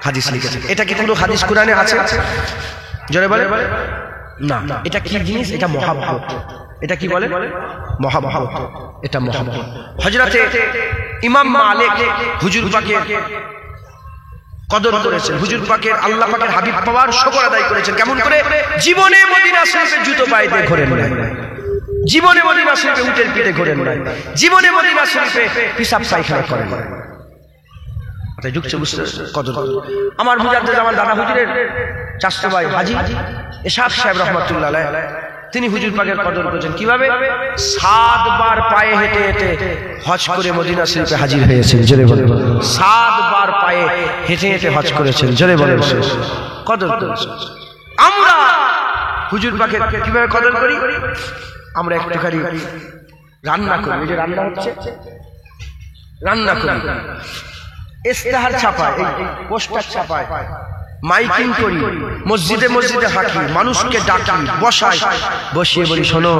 হাদিস লিখেছে। এটা কি কোনো হাদিস কোরআনে আছে? জোরে বলে না। এটা কি জিনিস? এটা মহাব্বত। এটা কি বলে? মহাব্বত। এটা মহাব্বত। হযরতে ইমাম মালিক হুজুর পাকের কদর করেছেন, হুজুর পাকের আল্লাহ পাকের হাবিব পাওয়ার শুকর আদায় করেছেন। কেমন করে? জীবনে মদিনা শরীফে জুতো পায়ে দিয়ে ঘোরেন নাই, জীবনে মদিনা শরীফে উটের পিঠে ঘোরেন নাই, জীবনে মদিনা শরীফে পিসাব পায়খানা করেন নাই। এটা ঢুকছে বুঝতে কদর। আমার মুজাদ্দিদ আমার দাদা হুজুরের চাচা ভাই হাজী ইসহাক সাহেব রাহমাতুল্লাহ আলাইহি, তিনি হুজুর পাকের কদর করেছেন। কিভাবে? 7 বার পায়ে হেঁটে হেঁটে হজ করে মদিনা শরীফে হাজির হয়েছেন। জোরে বলেন। 7 বার পায়ে হেঁটে হেঁটে হজ করেছেন। জোরে বলেন। কদর করেছেন। আমরা হুজুর পাকের কিভাবে কদর করি? আমরা একটুখানি রান্না করি, এই যে রান্না হচ্ছে, রান্না করি, ইস্তেহার ছাপায়, এই পোস্টার ছাপায়, মাইকিং করি, মসজিদে মসজিদে হাঁকি, মানুষকে ডাকি, বসাই, বসিয়ে বলি শোনো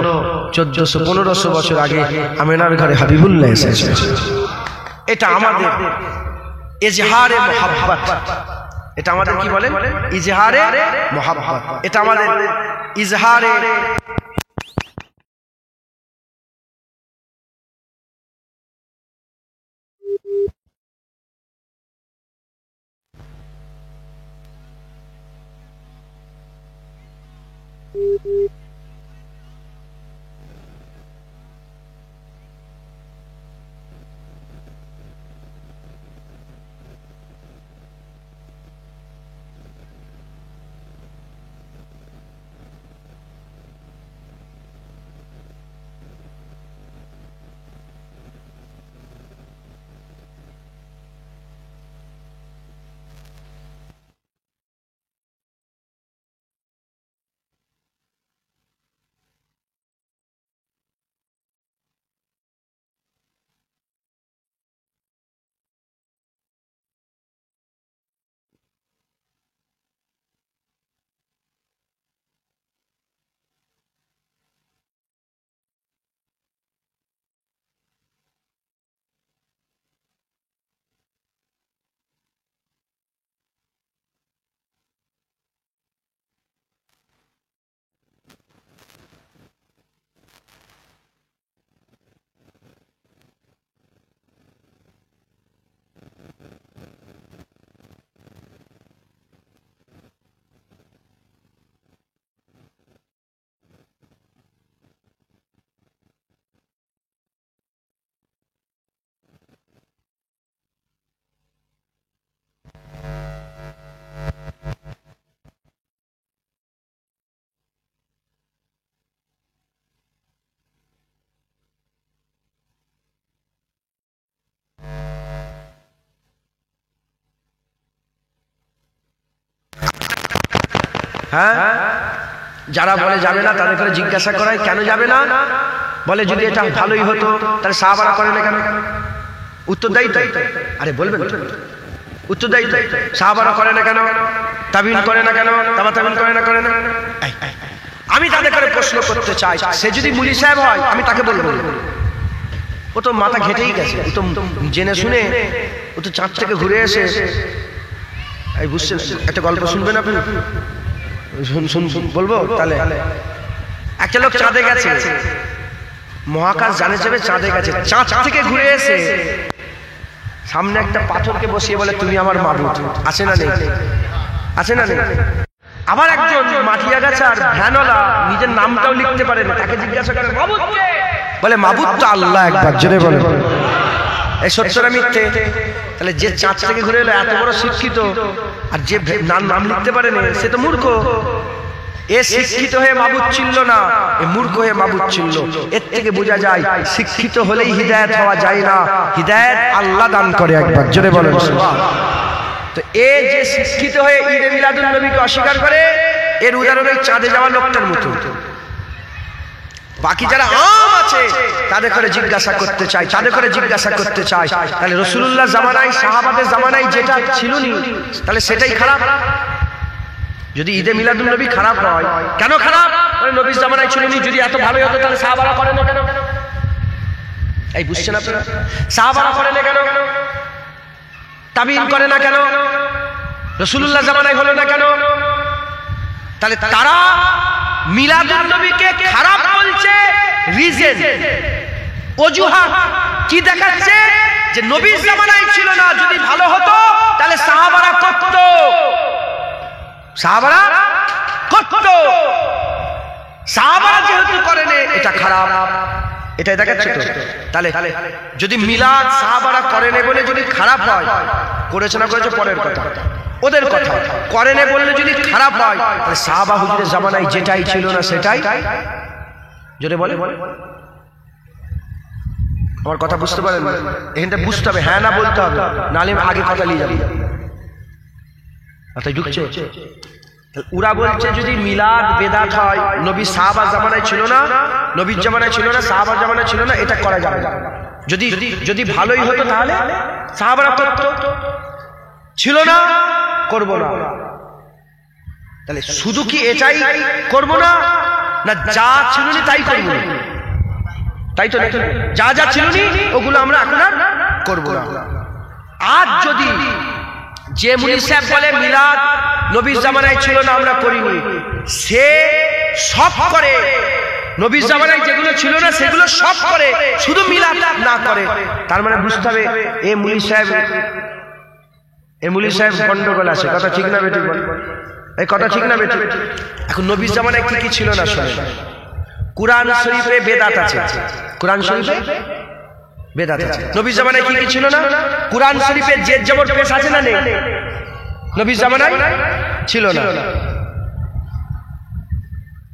1400-1500 বছর আগে আমেনার ঘরে হাবিবুল্লাহ এসেছে। এটা আমাদের ইজহারে মুহাব্বত। এটা আমাদের কি বলেন? ইজহারে মুহাব্বত। এটা আমাদের ইজহারে হ্যাঁ, যারা বলে যাবে না তাদের করে জিজ্ঞাসা করায় কেন যাবে না, বলে যদি এটা ভালোই হতো তাহলে সাহাবারা করে না কেন? উত্তর দেয় তো, আরে বলবেন উত্তর দেয় তো, সাহাবারা করে না কেন, তাবিন করে না কেন, তাবিন করে না করে না। আমি তাদের করে প্রশ্ন করতে চাই, সে যদি মুলি সাহেব হয় আমি তাকে বলবো, ও তো মাথা ঘেটেই গেছে, ও তো জেনে শুনে, ও তো চাঁদ থেকে ঘুরে এসে, এই বুঝছেন, একটা গল্প শুনবেন আপনি? শুন বলবো তাহলে। একটা লোক চাঁদে গেছে, মহাকাশ জানে যাবে, চাঁদে গেছে, চাঁদ থেকে ঘুরে এসে সামনে একটা পাথরকে বসিয়ে বলে তুমি আমার মাবুদ। আছে না নেই? আছে না নেই? আবার একজন মাটিয়া গেছে আর ভ্যানওয়ালা নিজের নামটাও লিখতে পারে না, তাকে জিজ্ঞাসা করে মাবুদ কে? বলে মাবুদ তো আল্লাহ, একবার জোরে বলে। এই সত্যটা মিথ্যে? তাহলে যে চাঁদ থেকে ঘুরে এলো এত বড় শিক্ষিত, আর যে নাম লিখতে পারে না সে তো মূর্খ। এ শিক্ষিত হয়ে মাবুদ চিনল না, এ মূর্খ হয়ে মাবুদ চিনল। এর থেকে বোঝা যায় শিক্ষিত হলেই হিদায়াত হওয়া যায় না, হিদায়াত আল্লাহ দান করে, একবার জোরে বলেন। তো এ যে শিক্ষিত হয়ে ঈদে মিলাদুন নবীকে অস্বীকার করে, এর উদাহরণ ওই চাঁদে যাওয়া লোকটার মতো। বাকি যারা আম আছে তাদের করে জিজ্ঞাসা করতে চাই, তাদের করে জিজ্ঞাসা করতে চাই, তাহলে রাসূলুল্লাহ জামানায়, সাহাবাদের জামানায় যেটা ছিল নি, তাহলে সেটাই খারাপ? যদি ঈদে মিলাদুন নবী খারাপ হয়, কেন খারাপ? নবীর জামানায় ছিল নি, যদি এত ভালোই হতো তাহলে সাহাবারা করে না কেন? এই বুঝছেন আপনারা? সাহাবারা করে না কেন? তাবিঈন করে না কেন? রাসূলুল্লাহ জামানায় হলো না কেন? তাহলে তারা মিলাদুন নবীকে খারাপ বলছে, রিজন, অজুহাত কি দেখাচ্ছে? যে নবীর জামানায় ছিল না, যদি ভালো হতো তাহলে সাহাবারা করত, সাহাবারা করত, সাহাবারা যেহেতু করেনি এটা খারাপ, এটাই দেখাচ্ছে তো। তাহলে যদি মিলাদ সাহাবারা করেনি বলে যদি খারাপ হয়, করেছে না করেছে পরের কথা, ওদের কথা, করেনি বললে যদি খারাপ হয়, তাহলে সাহাবা হুজুরের জামানায় যেটাই ছিল না সেটাই, জোরে বলে, আমার কথা বুঝতে পারেন? এখানটা বুঝতে হবে, হ্যাঁ না বলতে হবে, নাহলে আগে কথা নিয়ে যাবে। অর্থাৎ ঢুকছে, ওরা বলছে যদি মিলাদ বেদাত হয়, নবী সাহাবা জামানায় ছিল না, নবীর জামানায় ছিল না, সাহাবা জামানায় ছিল না, এটা করা যাবে না। যদি ভালোই হতো তাহলে সাহাবারা করত, ছিল না করব না। তাহলে শুধু কি এটাই করব না, না যা ছিল না তাই করব না? তাই তো নাকি? যা যা ছিল না ওগুলো আমরা এখন আর করব না। আজ যদি যে মুনি সাহেব বলে মিলাদ নবীর জামানায় ছিল না আমরা করিনি, সে সব করে, নবীর জামানায় যেগুলো ছিল না সেগুলো সব করে, শুধু মিলাদ না করে, তার মানে বুঝতে হবে এ মুনি সাহেব গন্ডগোল আছে। কথা ঠিক না বেটি? এই কথা ঠিক না বেটি? এখন নবীর জামানায় কি কি ছিল না শুনে, কুরআন শরীফে বেদাত আছে, কুরআন শরীফে বেদাত আছে। নবীর জামানায় কি কি ছিল না? কুরআন শরীফে জেদ জবর পেশ আছে না নেই? নবীর জামানায় ছিল না।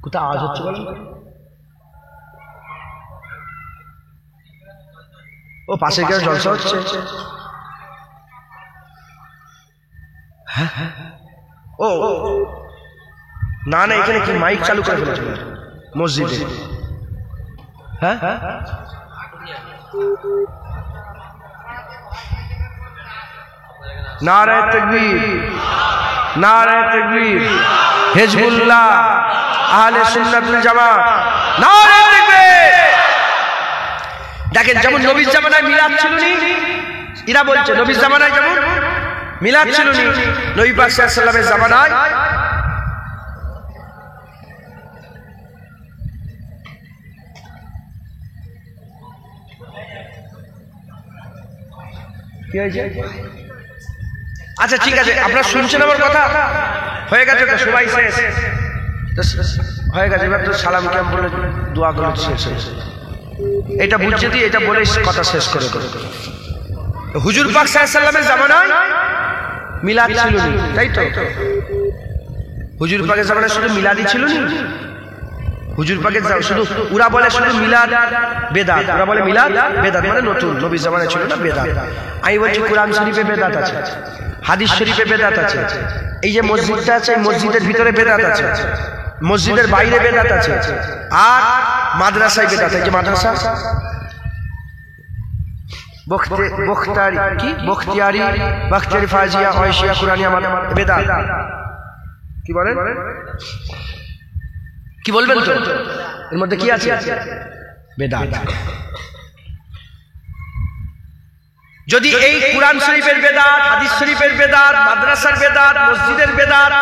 কোথা আওয়াজ হচ্ছে বলেন? ও পাশে কেউ জলসা হচ্ছে? ও না না, এখানে কি মাইক চালু করে ফেলেছিল মসজিদে? হ্যাঁ, নারায়ে তাকবীর, নারায়ে তাকবীর, হিজবুল্লাহ, আহলে সুন্নাতুল জামাত, নারায়ে তাকবীর। দেখেন, যেমন নবীর জামানায় মিলাদ ছিল না, এরা বলছে নবীর জামানায় যেমন মিলাদ ছিল না, নবী পাক সাল্লাল্লাহু আলাইহি ওয়াসাল্লামের জামানায় কি হয়েছে? আচ্ছা ঠিক আছে, আপনারা শুনছেন আমার কথা? হয়ে গেছে তো, সবাই শেষ হয়ে গেছে, এবার তো সালাম কেমন বলে দোয়া করে শেষ। এটা বুঝছে দিয়ে এটা বলে কথা শেষ করে করে। হুজুর পাক সাল্লাল্লাহু আলাইহি ওয়াসাল্লামের জামানায় মিলাদ ছিল না, তাই তো? হুজুর পাকের জামানায় শুধু মিলাদই ছিল না, হুজুর পাকের শুধু, ওরা বলে শুধু মিলাদ বেদাত, ওরা বলে মিলাদ বেদাত মানে নতুন, নবীর জামানায় ছিল না বেদাত। আমি বলছি কুরআন শরীফে বেদাত আছে, হাদিস শরীফে বেদাত আছে, এই যে মসজিদটা আছে মসজিদের ভিতরে বেদাত আছে, মসজিদের বাইরে বেদাত আছে, আর মাদ্রাসায় বেদাত। এই যে মাদ্রাসা বখতিয়ারি ফাজিয়া ওয়াইশিয়া কুরআনিয়া বেদাত, কি বলেন? কি বলবেন তো? এর মধ্যে কি আছে? বেদাত। যদি এই কুরআন শরীফের বেদাত, হাদিস শরীফের বেদাত, মাদ্রাসার বেদাত, মসজিদের বেদাত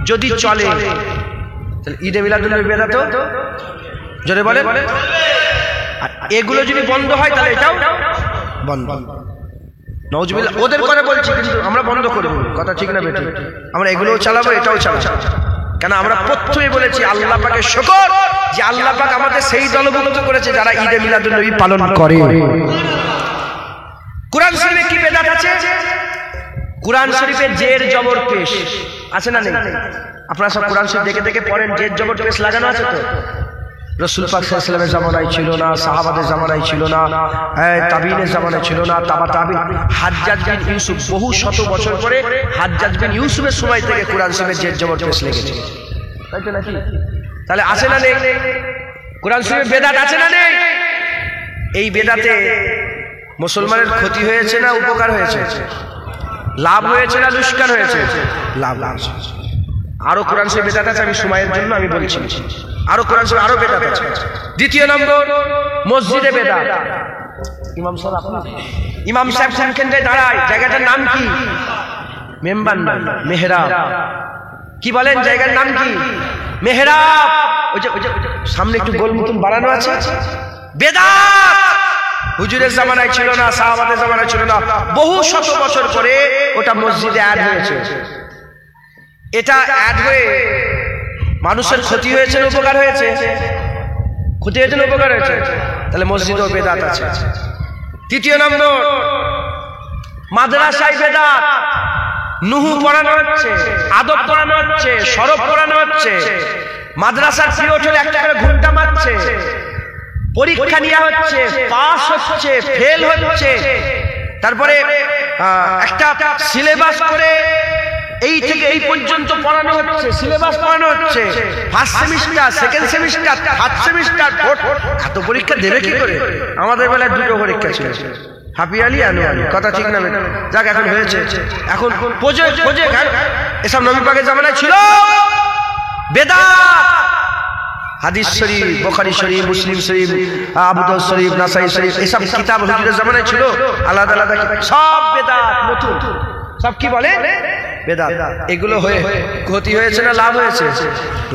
যদি চলে, তাহলে ঈদে মিলাদুন নবী বেদাত জোরে বলে। আর এগুলো যদি বন্ধ হয় তাহলে এটাও বন্ধ। নাউজুবিল্লাহ, ওদের করে বলছি কিন্তু আমরা বন্ধ করব, কথা ঠিক না বেটি? আমরা এগুলোও চালাবো, এটাও চালাবো। কেন আমরা প্রথমেই বলেছি আল্লাহ পাকের শুকর যে আল্লাহ পাক আমাদের সেই দলভুক্ত করেছে যারা ঈদে মিলাদুন নবী পালন করে। কুরআন শরীফে কি বেদাত আছে? কুরআন শরীফে জের জবর পেশ আছে না নেই? আপনারা সব কুরআন শরীফ দেখে দেখে পড়েন, জের জবর পেশ লাগানো আছে তো? রাসূল পাক সাল্লাল্লাহু আলাইহি ওয়াসাল্লামের জামানায় ছিল না, সাহাবাদের জামানায় ছিল না, তাবিঈনের জামানায় ছিল না, তাবা তাবিঈন, হাজ্জাজ বিন ইউসুফ বহু শত বছর পরে হাজ্জাজ বিন ইউসুফের সময় থেকে কুরআন শরীফে জের জবর পেশ লেগেছে, তাই তো নাকি? তাহলে আছে না নেই? কুরআন শরীফে বেদাত আছে না নেই? এই বেদাতে মুসলমানের ক্ষতি হয়েছে না উপকার হয়েছে? লাভ হয়েছে না লোকসান হয়েছে? লাভ। আরো কোরআন শরীফ বেদাত আছে, আমি সময়ের জন্য আমি বলছি, আরো কোরআন শরীফ আরো বেদাত আছে। দ্বিতীয় নম্বর মসজিদে বেদাত। ইমাম সাহেব আপনার ইমাম সাহেব কোনখানে দাঁড়ায়, জায়গাটার নাম কি? মেম্বার না, মেহরাব। কি বলেন জায়গার নাম কি? মেহরাব। ওই যে সামনে একটু গোল মতন বানানো আছে, বেদাত। হুজুরের জামানায় ছিল না, সাহাবাদের জামানায় ছিল না, বহু শত বছর পরে ওটা মসজিদে অ্যাড হয়েছে। এটা অ্যাড হয়ে মানুষের ক্ষতি হয়েছে না উপকার হয়েছে? ক্ষতি হয়েছে না উপকার হয়েছে? তাহলে মসজিদেও বেদাত আছে। তৃতীয় নম্বর মাদ্রাসায় বেদাত। নুহু পড়ানো হচ্ছে, আদব পড়ানো হচ্ছে, সরব পড়ানো হচ্ছে। মাদ্রাসার পিরিয়ড হলে একটা করে ঘন্টা মারছে, পরীক্ষা নেওয়া হচ্ছে, পাস হচ্ছে, ফেল হচ্ছে, তারপরে একটা সিলেবাস করে এই থেকে এই পর্যন্ত পড়ানো হচ্ছে, সিলেবাস পড়ানো হচ্ছে। First semester, second semester, third semester, fourth. এত পরীক্ষা দেবে কি করে? আমাদের বেলায় দুটো পরীক্ষা ছিল, হাফ ইয়ারলি, অ্যানুয়ালি। কথা ঠিক না? যাক, এখন হয়েছে। এখন এসব নবী পাকের জামানায় ছিল বেদাত। হাদিস শরীফ, বুখারী শরীফ, মুসলিম শরীফ, আবু দাউদ শরীফ, নাসাই শরীফ, এসব কিতাব হুজুরের জামানায় ছিল আলাদা আলাদা, সব বেদাত নতুন, সব কি বলে বেদাত। এগুলো হয়ে ক্ষতি হয়েছে না লাভ হয়েছে?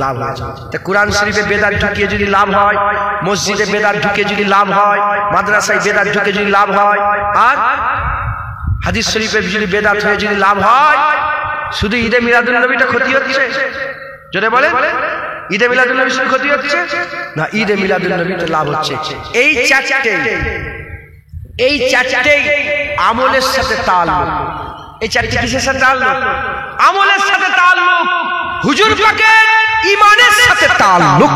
লাভ হয়েছে। তা কোরআন শরীফে বেদাত ঢুকিয়ে যদি লাভ হয়, মসজিদে বেদাত ঢুকিয়ে যদি লাভ হয়, মাদ্রাসায় বেদাত ঢুকিয়ে যদি লাভ হয়, আর হাদিস শরীফে যদি বেদাত হয়ে যদি লাভ হয়, শুধু ঈদে মিলাদুন নবীটা ক্ষতি হচ্ছে? জোরে বলে, ঈদে মিলাদুন নবী শুধু ক্ষতি হচ্ছে না, ঈদে মিলাদুন নবীতে লাভ হচ্ছে। এই চারটেই আমলের সাথে তাল্লুক। এই চারটি কিসের সাথে তাল্লুক? আমলের সাথে তাল্লুক, হুজুর পাকের ঈমানের সাথে তাল্লুক।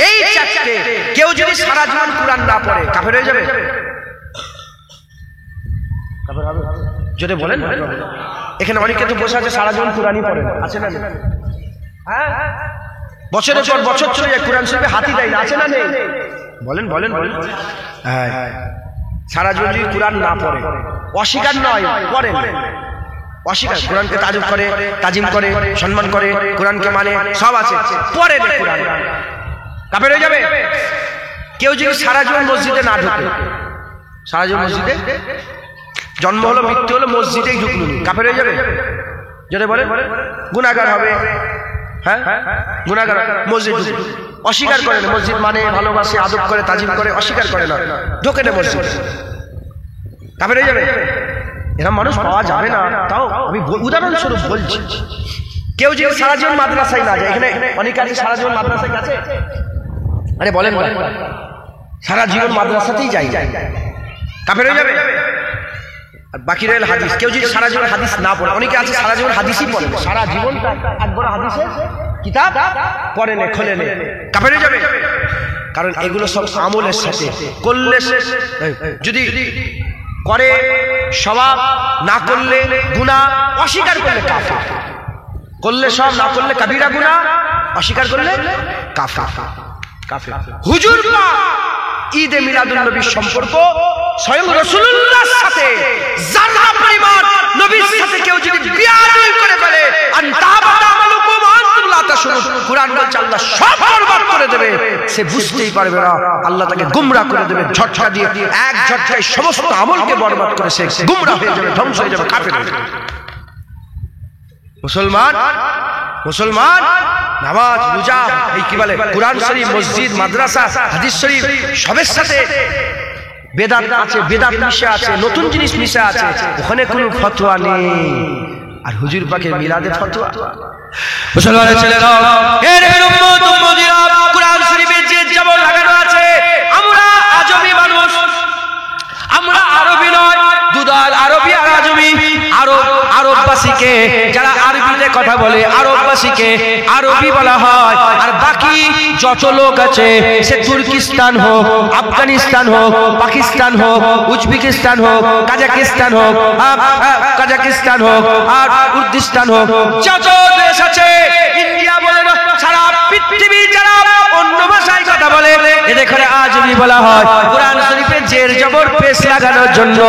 এই চারটে, কেউ যদি সারা জীবন কুরআন না পড়ে কাফের হয়ে যাবে? কাফের হবে? যদি বলেন, এখানে অনেকে তো বসে আছে সারা জীবন কুরআনই পড়ে, আছে না? হ্যাঁ, বছরের পর বছর চলে যায়, কুরআন শরীফে হাতি দেয় না, আছে না? নেই? বলেন বলেন বলেন। হ্যাঁ, সারা জীবন যদি কুরআন না পড়ে, অস্বীকার নয়, পড়েন, অস্বীকার, কোরআনকে তাজিম করে, সম্মান করে, কোরআনকে মানে, সব আছে, পড়ে না কোরআন, কাফের হয়ে যাবে? কেউ যদি সারা জীবন মসজিদে না ঢুকে, সারা জীবন মসজিদে, জন্ম হলো মৃত্যু হলো মসজিদেই ঢুকলো, কাফের হয়ে যাবে? যেটা বলে গুনাহগার হবে। হ্যাঁ, গুনাহগার। মসজিদ অস্বীকার করে না, মসজিদ মানে ভালোবাসে, আদব করে, তাজিম করে, অস্বীকার করে না, ঢোকে না মসজিদ, কাফের হয়ে যাবে? এরকম মানুষ পাওয়া যাবে না। তাও আমি উদাহরণস্বরূপ বলছি, কেউ যদি সারা জীবন মাদ্রাসায় না যায়, এখানে অনেকে আছে সারা জীবন মাদ্রাসায় গেছে, আরে বলেন সারা জীবন মাদ্রাসাতেই যাই, কাফের হয়ে যাবে? আর বাকি রইল হাদিস। কেউ যদি সারা জীবন হাদিস না পড়ে, অনেকে আছে সারা জীবন হাদিসই পড়ে, সারা জীবন একবার হাদিসের কিতাব পড়ে না, খোলে না, কাফের হয়ে যাবে? কারণ এগুলো সব আমলের সাথে করলে, যদি করে সওয়াব, না করলে গুনাহ, অস্বীকার করলে কাফের, করলে সব, না করলে কবিরা গুনাহ, অস্বীকার করলে কাফের। কাফের। হুজুর পাক ঈদে মিলাদুন নবীর সম্পর্ক স্বয়ং রাসূলুল্লাহর সাথে যারা পরিমাণ নবীর সাথে কেউ যদি বিয়াদবি করে ফেলে, আনতাবাতা আমালুকুম আনতুম লা তাশউরুন, কুরআন বলছে আল্লাহ সব বরবাদ করে দেবে, সে বুঝতেই পারবে না, আল্লাহ তাকে গোমরাহ করে দেবে ঝটকা দিয়ে, এক ঝটকায় সমস্ত আমলকে বরবাদ করে সে গোমরাহ হয়ে যাবে, ধ্বংস হয়ে যাবে, কাফের হয়ে যাবে। মুসলমান নামাজ, রোজা, এই কি বলে কুরআন শরীফ, মসজিদ, মাদ্রাসা, হাদিস শরীফ, সবের সাথে বেদাত আছে, বেদাত মিশে আছে, নতুন জিনিস মিশে আছে, ওখানে কোনো ফতোয়া নেই। আর হুজুর পাকের মিলাদে ফতোয়া। মুসলমানের ছেলেরা, এর উম্মত উম্মতিরা, কুরআন শরীফে যে যেমন লাগানো আছে, আমরা আজমি মানুষ, আমরা আরবি নয়, দুদল আরবি আর আজমি। আরববাসীকে, যারা আরবিতে কথা বলে, আরববাসীকে আরবি বলা হয়। আর বাকি যত লোক আছে, সে তুর্কিস্তান হোক, আফগানিস্তান হোক, পাকিস্তান হোক, উজবেকিস্তান হোক, কাজাকিস্তান হোক, কাজাকিস্তান হোক, আর কুর্দিস্তান হোক, যত দেশ আছে, ইন্ডিয়া বলে না, সারা পৃথিবী যারা অন্য ভাষায় কথা বলে, এদের আজমি বলা হয়। কুরআন শরীফে জের জবর পেশ লাগানোর জন্য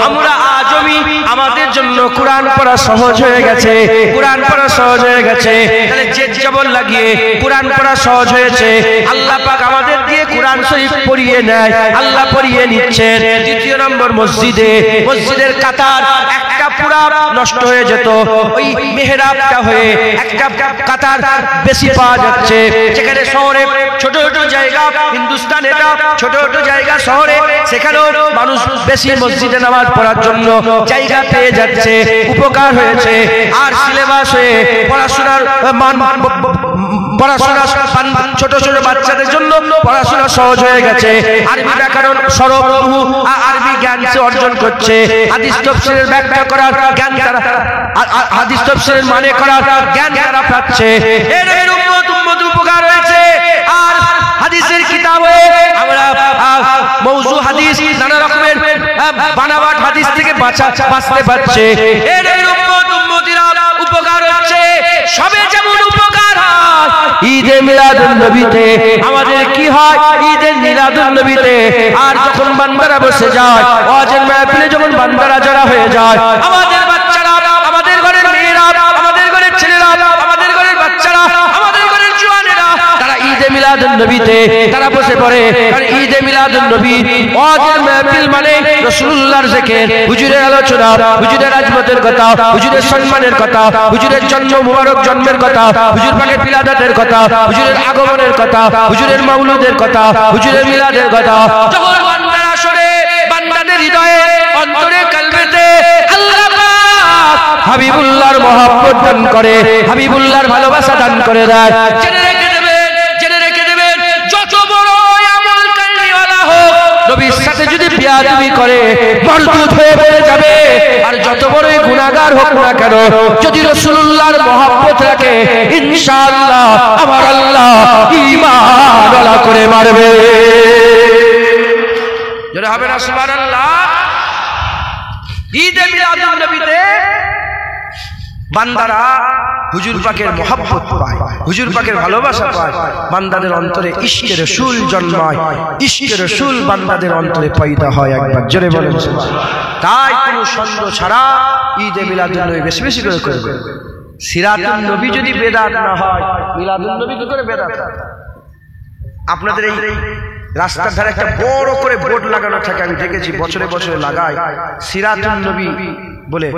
আমরা আজমি আমাদের জন্য কোরআন পড়া সহজ হয়ে গেছে, কোরআন পড়া সহজ হয়ে গেছে। তাহলে জের জবর লাগিয়ে কোরআন পড়া সহজ হয়েছে। আল্লাহ পাক আমাদের দিয়ে কোরআন শরীফ পড়িয়ে নেয়, আল্লাহ পড়িয়ে নিচ্ছেন। দ্বিতীয় নম্বর, মসজিদের কাতার একটা পুরা নষ্ট হয়ে যেত, ওই মেহরাবটা হয়ে একটা কাতার বেশি পাওয়া যাচ্ছে। যেখানে শহরে ছোট ছোট জায়গা, হিন্দুস্তান এটা ছোট ছোট জায়গা শহরে, সেখানেও মানুষ বেশি মসজিদে নামাজ পড়ার জন্য জায়গা পেয়ে যাচ্ছে, উপকার হয়েছে। আর সিলেবাস হয়ে পড়াশোনার পড়াশোনা ছোট ছোট বাচ্চাদের জন্য পড়াশোনা সহজ হয়ে গেছে। আরবি ব্যাকরণ, সরব, আরবি জ্ঞান সে অর্জন করছে। হাদিস তাফসীরের ব্যাখ্যা করার জ্ঞান তারা, হাদিস তাফসীরের মানে করার জ্ঞান তারা পাচ্ছে। এর উম্মত উপকার হয়েছে। আর হাদিসের কিতাবে আমরা মওযু হাদিস, নানা রকমের বানাওয়াট হাদিস থেকে বাঁচতে পারছে। এর উম্মতিরা উপকার হচ্ছে। সবে যেমন উপকার হয় ঈদে মিলাদুন নবীতে, আমাদের কি হয় ঈদে মিলাদুন নবীতে। আর যখন বান্দারা বসে যায়, ওয়াজের মাহফিলে যখন বান্দারা জড়ো হয়ে যায়, আমাদের বাচ্চারা, আমাদের ঘরের মেয়েরা, আমাদের ঘরের ছেলেরা, আমাদের ঘরের বাচ্চারা, আমাদের ঘরের জওয়ানেরা, তারা ঈদে মিলাদুন নবীতে তারা বসে পড়ে। কারণ ঈদে মিলাদুন নবী ওয়াজের মাহফিল মানে রাসূলুল্লাহর জিকির, হুজুরের আলোচনা, হুজুরের আজমতের কথা, হুজুরের সম্মানের কথা, হুজুরের জন্ম মুবারক জন্মের কথা, হুজুর পাকের মিলাদাতের কথা, হুজুরের আগমনের কথা, হুজুরের মাউলুদের কথা, হুজুরের মিলাদের কথা। যখন বান্দারা শুনে, বান্দাদের হৃদয়ে, অন্তরে, কলবেতে আল্লাহ পাক হাবিবুল্লাহর মহব্বত দান করে, হাবিবুল্লাহর ভালোবাসা দান করে দেয়। জেনে রেখে দেবেন, যত বড় আমল কারণেওয়ালা হোক, নবীর সাথে যদি বিয়াদবি করে মরদুদ হয়ে বেড়ে যাবে। আর যত বড়ই গুনাহগার হোক না কেন, যদি রাসূলুল্লাহর মহব্বত রাখে, ইনশাআল্লাহ আমার আল্লাহ ঈমানওয়ালা করে মারবে। যারা হবে না সুবহানাল্লাহ। ঈদে মিলাদুন নবীতে বান্দারা হুজুর পাকের মহব্বত পায়, হুজুর পাকের ভালোবাসা পায়, বান্দাদের অন্তরে ইশকে রাসূল জন্মায়, ইশকে রাসূল বান্দাদের অন্তরে পয়দা হয়। একবার জোরে বলেন সুবহানাল্লাহ। তাই কোনো সন্দেহ ছাড়া ঈদে মিলাদুন নবী বেশি বেশি করে করবে। সিরাতুন নবী যদি বেদাত না হয়, মিলাদুন নবী কি করে বেদাত? আপনাদের এই রাস্তার ধারে একটা বড় করে বোর্ড লাগানো থাকে, আমি দেখেছি বছরে বছরে লাগায়, সিরাতুন নবী বলে।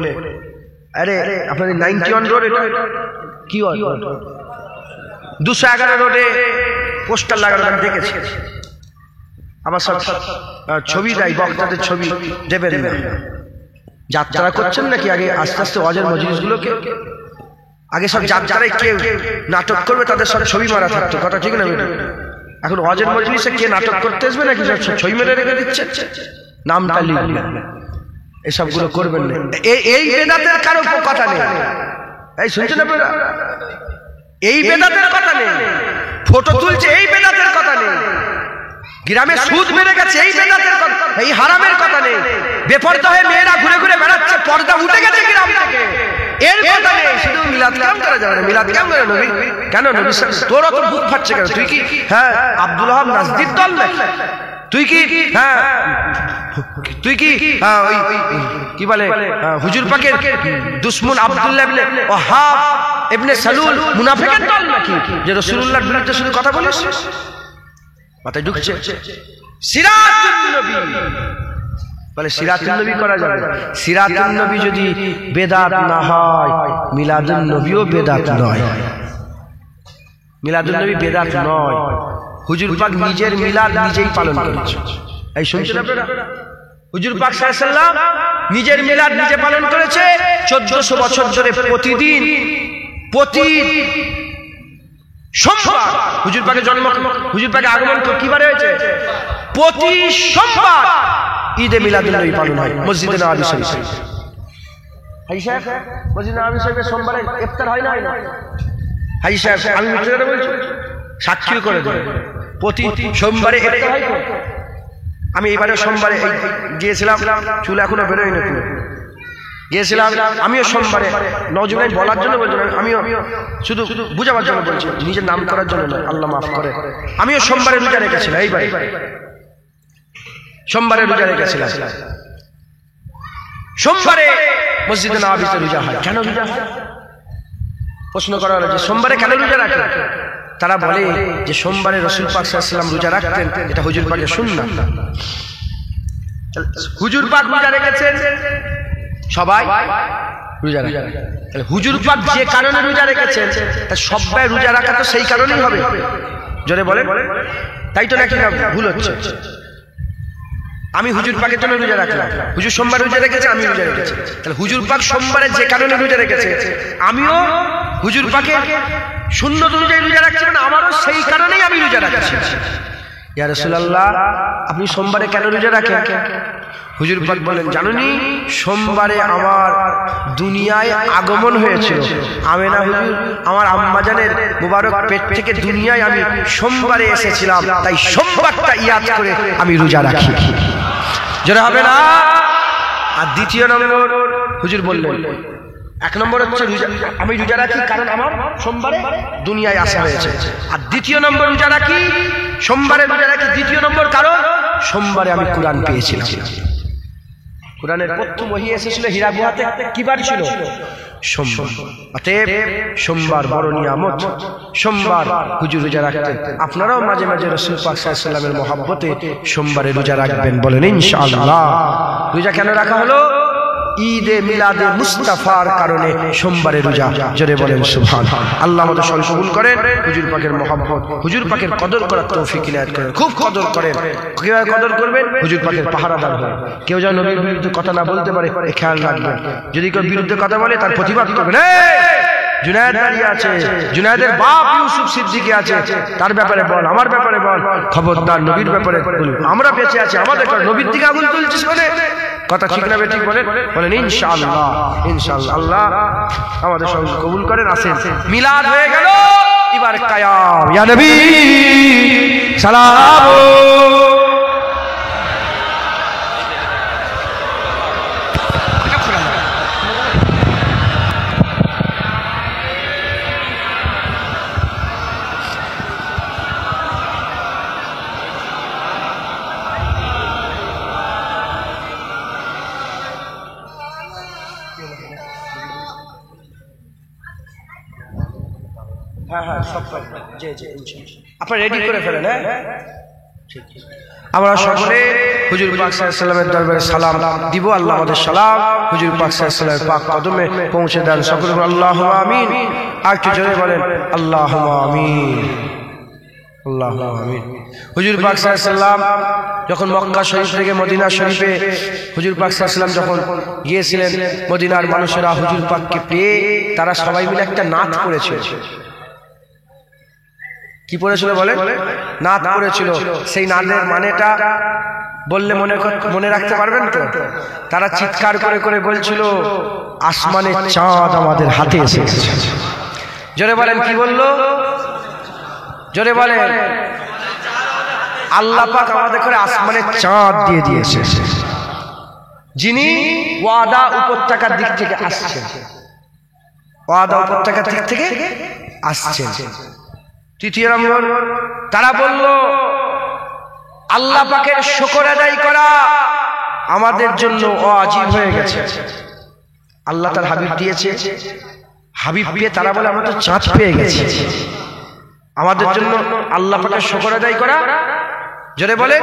আরে আপনাদের 91 রোড, এটা কি হয় 211 রোডে পোস্টার লাগানো আমি দেখেছি। আমার সব ছবি দেয়, বক্তাদের ছবি দেবেন না। যাত্রা করছেন নাকি আগে আস্তে আস্তে ওয়াজের মজলিসগুলোকে আগে সব যাত্রায় কেউ নাটক করবে, তাদের সব ছবি মারা থাকতো, কথা ঠিক না? এখন ওয়াজের মজলিসে কে নাটক করতে আসবে নাকি সব ছবি মেরে রেখে দিচ্ছে, নামটা লিখবে। এসবগুলো করবেন না। এই বেদাতের কারো কথা নেই। এই শুনছেন আপনারা? এই বেদাতের কথা নেই। ফটো তুলছে, এই বেদাতের কথা নেই। গ্রামে সুদ মেরে গেছে, এই বেদাতের কথা, এই হারামের কথা নেই। বেপরদা হয়ে মেয়েরা ঘুরে ঘুরে বেড়াচ্ছে, পর্দা উঠে গেছে গ্রাম থেকে, এর কথা নেই। শুধু মিলাদ কেমন করা যাবে না? মিলাদ কেমন করে নবী? কেন নবী তোর অত বুক ফাটছে কেন? তুই কি হ্যাঁ আব্দুল ওয়াহাব নাজদির দল নাকি? তুই কি হ্যাঁ ওই কি বলে হুজুর পাকের দুশমন আব্দুল্লাহ ইবনে ওয়াহাব ইবনে সালুল মুনাফিকের দল নাকি, যে রাসূলুল্লাহর বিরুদ্ধে শুধু কথা বলিস? মাথায় ঢুকছে? সিরাতুন নবী বলে, সিরাতুন নবী করা যাবে। সিরাতুন নবী যদি বেদাত না হয়, মিলাদুন নবীও বেদাত নয়। মিলাদুন নবী বেদাত নয়। হুজুর পাক নিজের মিলাদ নিজেই পালন করেছে। এই শুনছেন আপনারা? হুজুর পাক সাল্লাল্লাহু আলাইহি ওয়াসাল্লাম নিজের মিলাদ নিজে পালন করেছে 1400 বছর ধরে। প্রতিদিন প্রতি সোমবার হুজুর পাকের জন্ম, হুজুর পাকের আগমন কিবারে হয়েছে? প্রতি সোমবার ঈদে মিলাদুন নবী পালন হয় মসজিদে নববী শরীফে। হাই সাহেব, মসজিদে নববী শরীফে সোমবারে ইফতার হয় না? হাই সাহেব, আমি মিথ্যে কথা বলছি? সাক্ষী করে দেব, প্রতি সোমবারে ইফতার হয়। আমি এবারে সোমবারে গিয়েছিলাম, চুল এখনো বেরোয়নি, গিয়েছিলাম আমিও সোমবারে। নজনাই বলার জন্য বলছি, আমিও শুধু বুঝাবার জন্য বলছি, নিজের নাম করার জন্য নয়, আল্লাহ মাফ করে। আমিও সোমবারে রোজা রেখেছিলাম। এইবারে সোমবারে রোজা রেখেছিলাম। সোমবারে মসজিদে নববীতে রোজা হয়। কেন রোজা হয়? প্রশ্ন করা হলো যে সোমবারে কেন রোজা রাখে? তারা বলে যে সোমবারে রাসূল পাক সাল্লাল্লাহু আলাইহি ওয়াসাল্লাম রোজা রাখতেন, এটা হুজুর পাকের সুন্নাত। হুজুর পাক রোজা রেখেছেন, সবাই রোজা রাখে। তাহলে হুজুর পাক যে কারণে রোজা রেখেছেন তা সবাই রোজা রাখা তো সেই কারণেই হবে। জোরে বলে, তাই তো নাকি? ভুল হচ্ছে। আমি হুজুর পাকের জন্য রোজা রাখলাম, হুজুর সোমবার রোজা রেখেছে, আমি রোজা রেখেছি। তাহলে হুজুর পাক সোমবারে যে কারণে রোজা রেখেছে, আমিও হুজুর পাকের সুন্নত অনুযায়ী রোজা রাখছি, মানে আমারও সেই কারণেই আমি রোজা রাখছি। ইয়া রাসূলুল্লাহ, আপনি সোমবারে কেন রোজা রাখেন? হুজুর পাক বলেন, জানেনই সোমবারে আমার দুনিয়ায় আগমন হয়েছিল। আমেনা হুজুর আমার আম্মাজানের মুবারক পেট থেকে দুনিয়ায় আমি সোমবারে এসেছিলাম, তাই সোমবারটা ইয়াদ করে আমি রোজা রাখি। যারা হবে না। আর দ্বিতীয় নম্বর হুজুর বললেন, এক নম্বর হচ্ছে আমি রোজা রাখি কারণ আমার সোমবারে দুনিয়ায় আসা হয়েছে। আর দ্বিতীয় নম্বর রোজা রাখি, সোমবারে রোজা রাখি দ্বিতীয় নম্বর কারণ সোমবারে আমি কোরআন পেয়েছিলাম। কোরআনের প্রথম ওহী এসেছিল হীরা গুহাতে, কি বার ছিল? সোমবার। অতএব সোমবার বড় নিয়ামত। সোমবার হুজুর রোজা রাখতেন। আপনারাও মাঝে মাঝে রাসূল পাক সাল্লাল্লাহু আলাইহি ওয়াসাল্লামের মহব্বতে সোমবারে রোজা রাখবেন, বলেন ইনশাআল্লাহ। রোজা কেন রাখা হলো? ঈদে মিলাদে মুস্তাফার কারণে সোমবারে রোজা। জোরে বলেন সুবহানাল্লাহ। আল্লাহ আমাদের সঙ্গে কবুল করেন। হুজুর পাকের মহব্বত, হুজুর পাকের কদর করার তৌফিক ইনায়াত করেন। খুব কদর করেন। কিভাবে কদর করবেন? হুজুর পাকের পাহারাদার হয়। কেউ যেন নবীর বিরুদ্ধে কথা না বলতে পারে, খেয়াল রাখবেন। যদি কেউ বিরুদ্ধে কথা বলে তার প্রতিবাদ করবেন। জুনায়েদ দাঁড়িয়ে আছে, জুনায়েদের বাপ ইউসুফ সিদ্দিকী আছে, তার ব্যাপারে বল, আমার ব্যাপারে বল, খবরদার নবীর ব্যাপারে বল। আমরা বেঁচে আছি, আমাদের নবীর দিকে আগুন তুলছিস বলে কথা ঠিক না বেঠিক বলেন? বলেন ইনশাআল্লাহ। ইনশাআল্লাহ আল্লাহ আমাদের সঙ্গে কবুল করেন। আসেন, মিলাদ হয়ে গেল, এবার কায়াম। ইয়া নবী সালাম। হ্যাঁ সব জি জি আপনারা রেডি করে ফেলেন। হ্যাঁ আমরা সকলে হুজুর পাক সাল্লাল্লাহু আলাইহি ওয়াসাল্লামের দরবারে সালাম দিব। আল্লাহ আমাদের সালাম হুজুর পাক সাল্লাল্লাহু আলাইহি ওয়াসাল্লামের পাক কদমে পৌঁছে দেন। সকলে আল্লাহুম্মা আমিন। আর একটু জোরে বলেন আল্লাহুম্মা আমিন, আল্লাহুম্মা আমিন। হুজুর পাক সাল্লাল্লাহু আলাইহি ওয়াসাল্লাম যখন মক্কা শরীফ থেকে মদিনা শরীফে হুজুর পাক সাল্লাল্লাহু আলাইহি ওয়াসাল্লাম যখন গিয়েছিলেন, মদিনার মানুষেরা হুজুর পাককে পেয়ে তারা সবাই মিলে একটা নাত করেছিল। কি পড়েছিল বলে? নাত করেছিল। সেই নাতের মানেটা বললে মনে রাখতে পারবেন তো? তারা চিৎকার করে করে বলছিল, আসমানের চাঁদ আমাদের হাতে এসে গেছে। জোরে বলেন, কি বললো? জোরে বলেন। আল্লাহ পাক আমাদের করে আসমানের চাঁদ দিয়ে দিয়েছে, যিনি ওয়াদা উপত্যকার দিক থেকে আসছেন। ওয়াদা উপত্যকার দিক থেকে আসছেন। তৃতীয় নম্বর, তারা বলল আল্লাহ পাকের শুকর আদায় করা আমাদের জন্য ওয়াজিব হয়ে গেছে। আল্লাহ তার হাবিব দিয়েছে, হাবিব পেয়ে তারা বলে আমরা তো চাঁদ পেয়ে গেছি, আমাদের জন্য আল্লাহ পাকের শুকর আদায় করা জোরে বলেন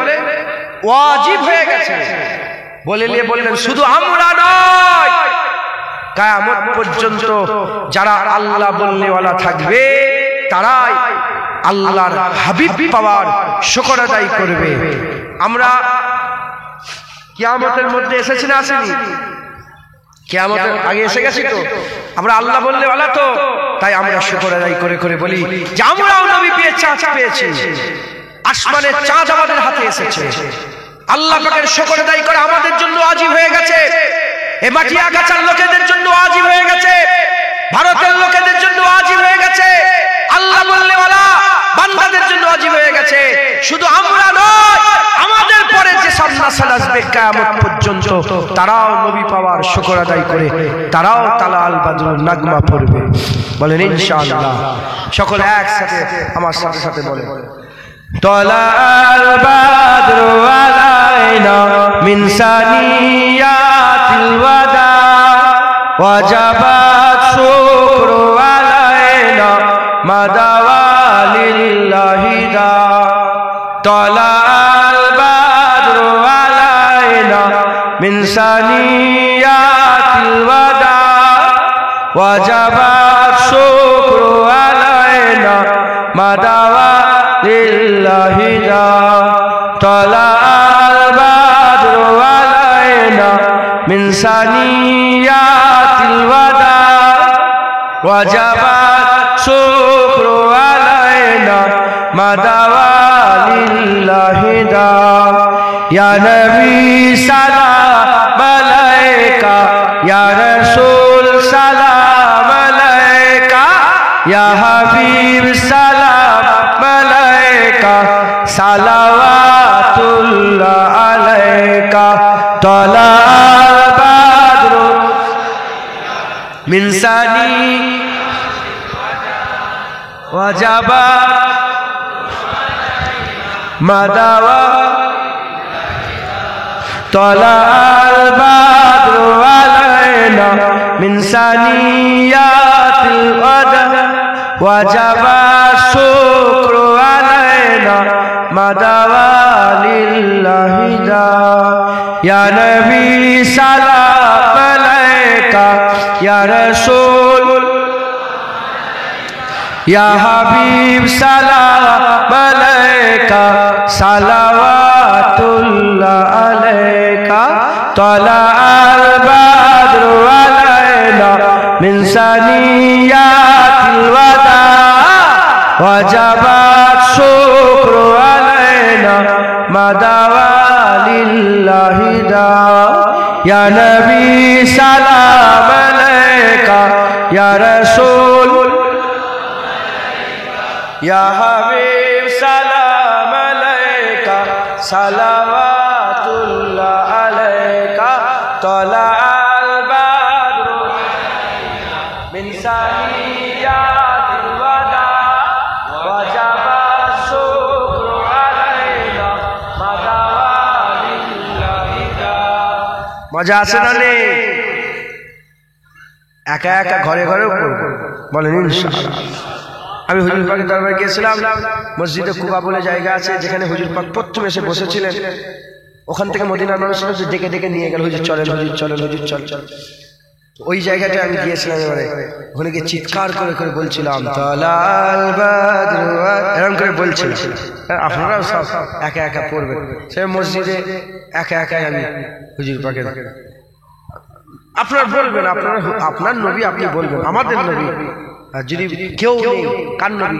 ওয়াজিব হয়ে গেছে। বলে নিয়ে বললেন শুধু আমরা নয়, কিয়ামত পর্যন্ত যারা আল্লাহ বলনেওয়ালা থাকবে তারাই আল্লাহর হাবিব পাওয়ার শুকর আদায় করবে। আমরা কিয়ামতের মধ্যে এসেছি না আসেনি? কিয়ামতের আগে এসে গেছি তো, আমরা আল্লাহ বলনেওয়ালা তো, তাই আমরা শুকর আদায় করে করে বলি যে আমরাও নবী পেয়ে চাঁদ পেয়েছি, আসমানের চাঁদ আমাদের হাতে এসেছে। আল্লাহ পাকের শুকর আদায় করা আমাদের জন্য ওয়াজিব হয়ে গেছে। এই মাটি আগাছার লোকেদের জন্য ওয়াজিব হয়ে গেছে, ভারতের লোকেদের জন্য ওয়াজিব হয়ে গেছে, আল্লাহ বলনেওয়ালা বান্দাদের জন্য ওয়াজিব হয়ে গেছে। শুধু আমরা নয়, আমাদের পরে যে সব নাসল আসবে কিয়ামত পর্যন্ত তারাও নবী পাওয়ার শুকর আদায় করে তারাও তালাল বাদরুন নাগমা পড়বে। বলেন ইনশাআল্লাহ। সকলে একসাথে আমার সাথে সাথে বলেন তালাল বাদরু আলাইনা طلع البدر علينا من ثنيات الوداع وجب الشكر علينا ما دعا لله داع طلع البدر علينا من ثنيات الوداع وجب الشكر علينا ما دعا لله داع يا نبي سلام عليك يا رسول سلام عليك يا حبيب سلام عليك صلوات الله عليك طلع البدر من ثنيات وجب ما دعا طلع البدر علينا من ثنيات الوداع وجب الشكر علينا ما دعا لله داع يا نبي سلام عليك يا رسول يا حبيب سلام عليك صلوات الله عليك طلع البدر علينا من ثنيات الوداع وجب الشكر علينا ما دعا لله داع يا نبي سلام عليك يا رسول يا حبيب سلام عليك صلوات الله عليك طلع البدر من ثنيات الوداع وجب الشكر علينا ما دعا لله داع মজা আছে না নেই একা একা ঘরে ঘরে বলেন ইনশাআল্লাহ আমি হুজুর পাকের দরবারে গিয়েছিলাম মসজিদে কুবা বলে জায়গা আছে যেখানে হুজুর পাক প্রথম এসে বসেছিলেন ওখান থেকে মদিনার মানুষরা ডেকে ডেকে নিয়ে গেল হুজুর চলেন হুজুর চলেন হুজুর চল ওই জায়গাটায় আমি গিয়েছিলাম এবারে ওখানে গিয়ে চিৎকার করে করে বলছিলাম তালাল বাদরু এরকম করে বলছিলাম আপনারাও সব একা একা পড়বেন সে মসজিদে একা একাই আমি হুজুর পাকের আপনার বলবেন আপনার নবী আপনি বলবেন আমাদের নবী আর যদি কেউ নেই কার নবী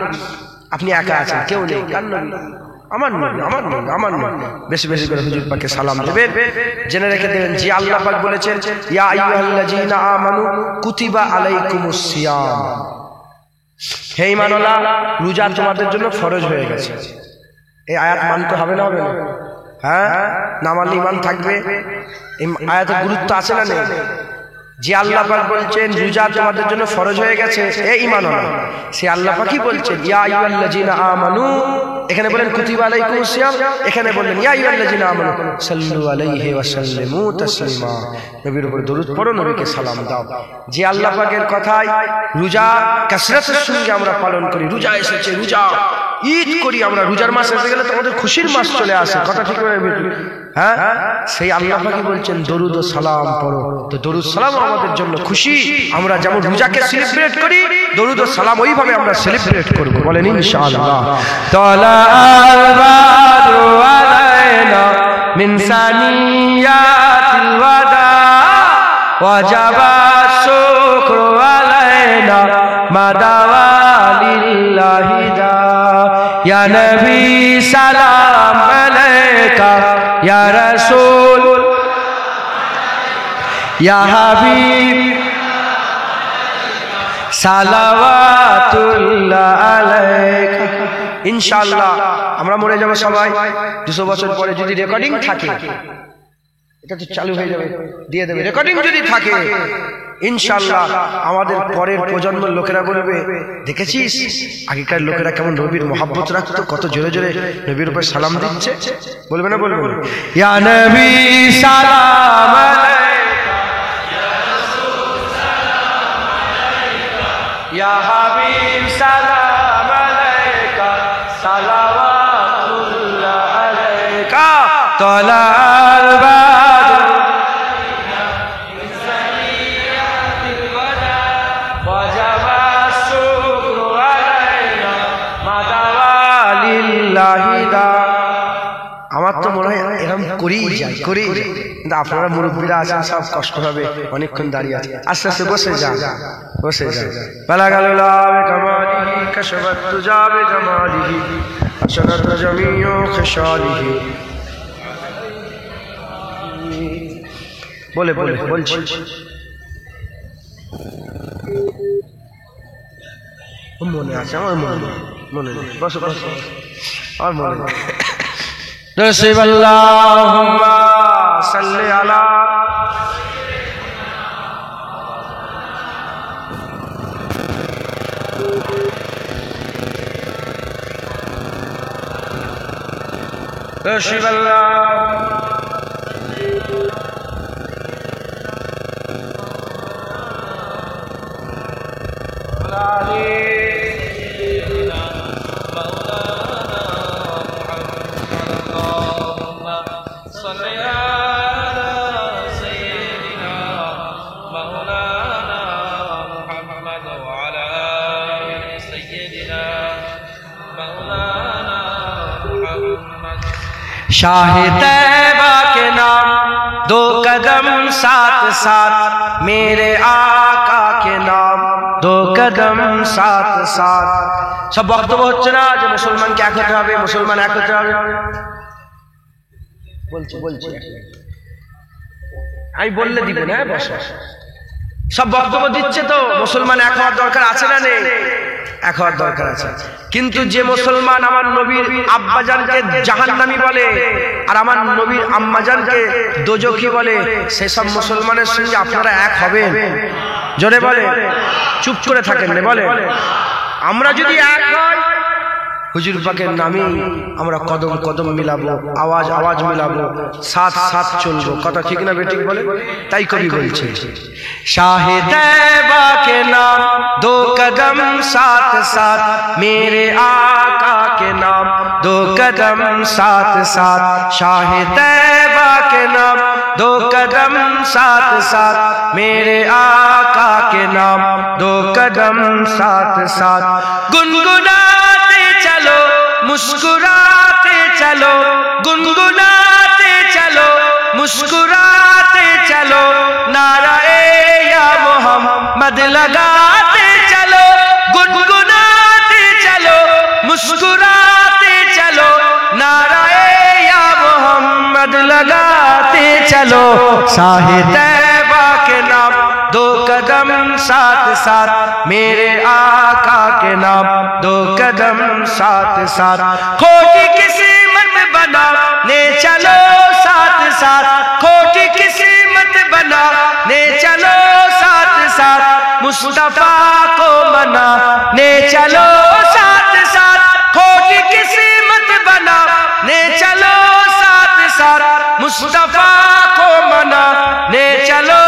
আপনি একা আছেন কেউ নেই কার নবী আমার নবী আমার নবী আমার নবী বেশি বেশি করে হুজুর পাককে সালাম দেবেন জেনে রেখে দেবেন যে আল্লাহ পাক বলেছেন ইয়া আইয়ুহাল্লাযীনা আমানু কুতিবা আলাইকুমুস সিয়াম হে ঈমানওয়ালা রোজা তোমাদের জন্য ফরজ হয়ে গেছে এই আয়াত মানতে হবে না হ্যাঁ না মানলে ঈমান থাকবে এই আয়াতের গুরুত্ব আছে না নেই যে আল্লাহ পাক বলছেন রোজা তোমাদের জন্য ফরজ হয়ে গেছে হে ঈমানওয়ালা সে আল্লাহ পাকই বলছেন ইয়া আইয়ুহাল্লাযীনা আমানু এখানে বলেন কুতিবা আলাইকুমুস সিয়াম এখানে বললেন ইয়া আইয়ুহাল্লাযীনা আমানু সাল্লু আলাইহি ওয়া সাল্লিমু তাসলিমা নবীর উপর দরুদ পড়ো নবীকে সালাম দাও যে আল্লাহ পাকের কথায় রোজা কাসরাতের সঙ্গে আমরা পালন করি রোজা এসেছে রোজা ঈদ করি আমরা রোজার মাস এসে গেলে তোমাদের খুশির মাস চলে আসে কথা ঠিক হবে হ্যাঁ সেই আল্লাহ পাকই বলছেন দরুদ ও সালাম পড়ো তো দরুদ সালাম আমাদের জন্য খুশি আমরা যেমন রোজাকে সেলিব্রেট করি দরুদ ও সালাম ওইভাবে আমরা সেলিব্রেট করব বলেন ইনশাআল্লাহ তালাল বাদরু আলাইনা মিন সানিয়াতিল ওয়াদা ওয়াজাবা শুকরু আলাইনা মা দাওয়া লিল্লাহি দা ইয়া নবী সালাম আলাইকা ইয়া রাসূল ইয়া হাবিব সালাওয়াতুল্লাহ আলাইকা ইনশাআল্লাহ আমরা মরে যাব সবাই 200 বছর পরে যদি রেকর্ডিং থাকে এটা তো চালু হয়ে যাবে দিয়ে দেবে রেকর্ডিং যদি থাকে ইনশাআল্লাহ আমাদের পরের প্রজন্মের লোকেরা বলবে দেখেছিস আগেকার লোকেরা কেমন নবীর মহব্বত রাখতো কত জোরে জোরে নবীর উপর সালাম দিচ্ছে বলবে না বলবে ইয়া নবী সালাম আলাইকা ইয়া রাসূল সালাম আলাইকা ইয়া হাবিব সালাম আলাইকা সালাওয়াতুল্লাহ তলাল বাদর আমার তো মনে হয় এরকম করেই যায় কিন্তু আপনারা মুরব্বীরা আছেন সব কষ্ট হবে অনেকক্ষণ দাঁড়িয়ে আছে আস্তে আস্তে বসে যান বালাগালুল্লাহ কামালিহি কাশাবাত তুজাবে জামালিহি হাসানাত জামিউ খিসালিহি বলছি মনে আছে আমার মনে বসো আমার মনে نصب اللهم صل على نصب الله शाह तैबा के नाम दो कदम साथ साथ मेरे आका के नाम दो कदम साथ साथ सब বক্তব্য হচ্ছে না যে মুসলমানকে এক হতে হবে মুসলমান এক হতে হবে বলছি আমি বললে দিবেন হ্যাঁ বসো সব বক্তব্য দিচ্ছে তো মুসলমান এক হওয়ার দরকার আছে না নেই এক হওয়ার দরকার আছে কিন্তু যে মুসলমান আমার নবীর আব্বাজানকে জাহান্নামী বলে আর আমার নবীর আম্মাজানকে দোজখী বলে সেসব মুসলমানের সঙ্গে আপনারা এক হবেন জোরে বলে চুপ করে থাকেন না বলে আমরা যদি এক হই হুজুর পাকের নামে আমরা কদম কদম মিলাবো আওয়াজ মিলাবো সাথ সাথ চলবো কথা ঠিক না বেঠিক বলে তাই কবি বলছে শাহে তৈবা के नाम दो कदम साथ साथ मेरे आका के नाम दो कदम साथ साथ शाहे तैबा के नाम दो कदम साथ साथ मेरे आका के नाम दो कदम साथ साथ गुनगुनाते चलो मुस्कुराते चलो गुनगुनाते चलो मुस्कुराते चलो नाराए या मोहम्मद लगाते चलो गुनगुनाते चलो मुस्कुराते चलो नाराए या मोहम्मद लगाते चलो शाहे तैबा के नाम दो कदम साथ साथ मेरे आका के नाम दो कदम साथ साथ खोटी किस्मत बनाने चलो साथ साथ खोटी किस्मत बनाने चलो साथ साथ मुस्तफा को मनाने चलो साथ साथ खोटी किस्मत बनाने चलो साथ साथ मुस्तफा को मनाने चलो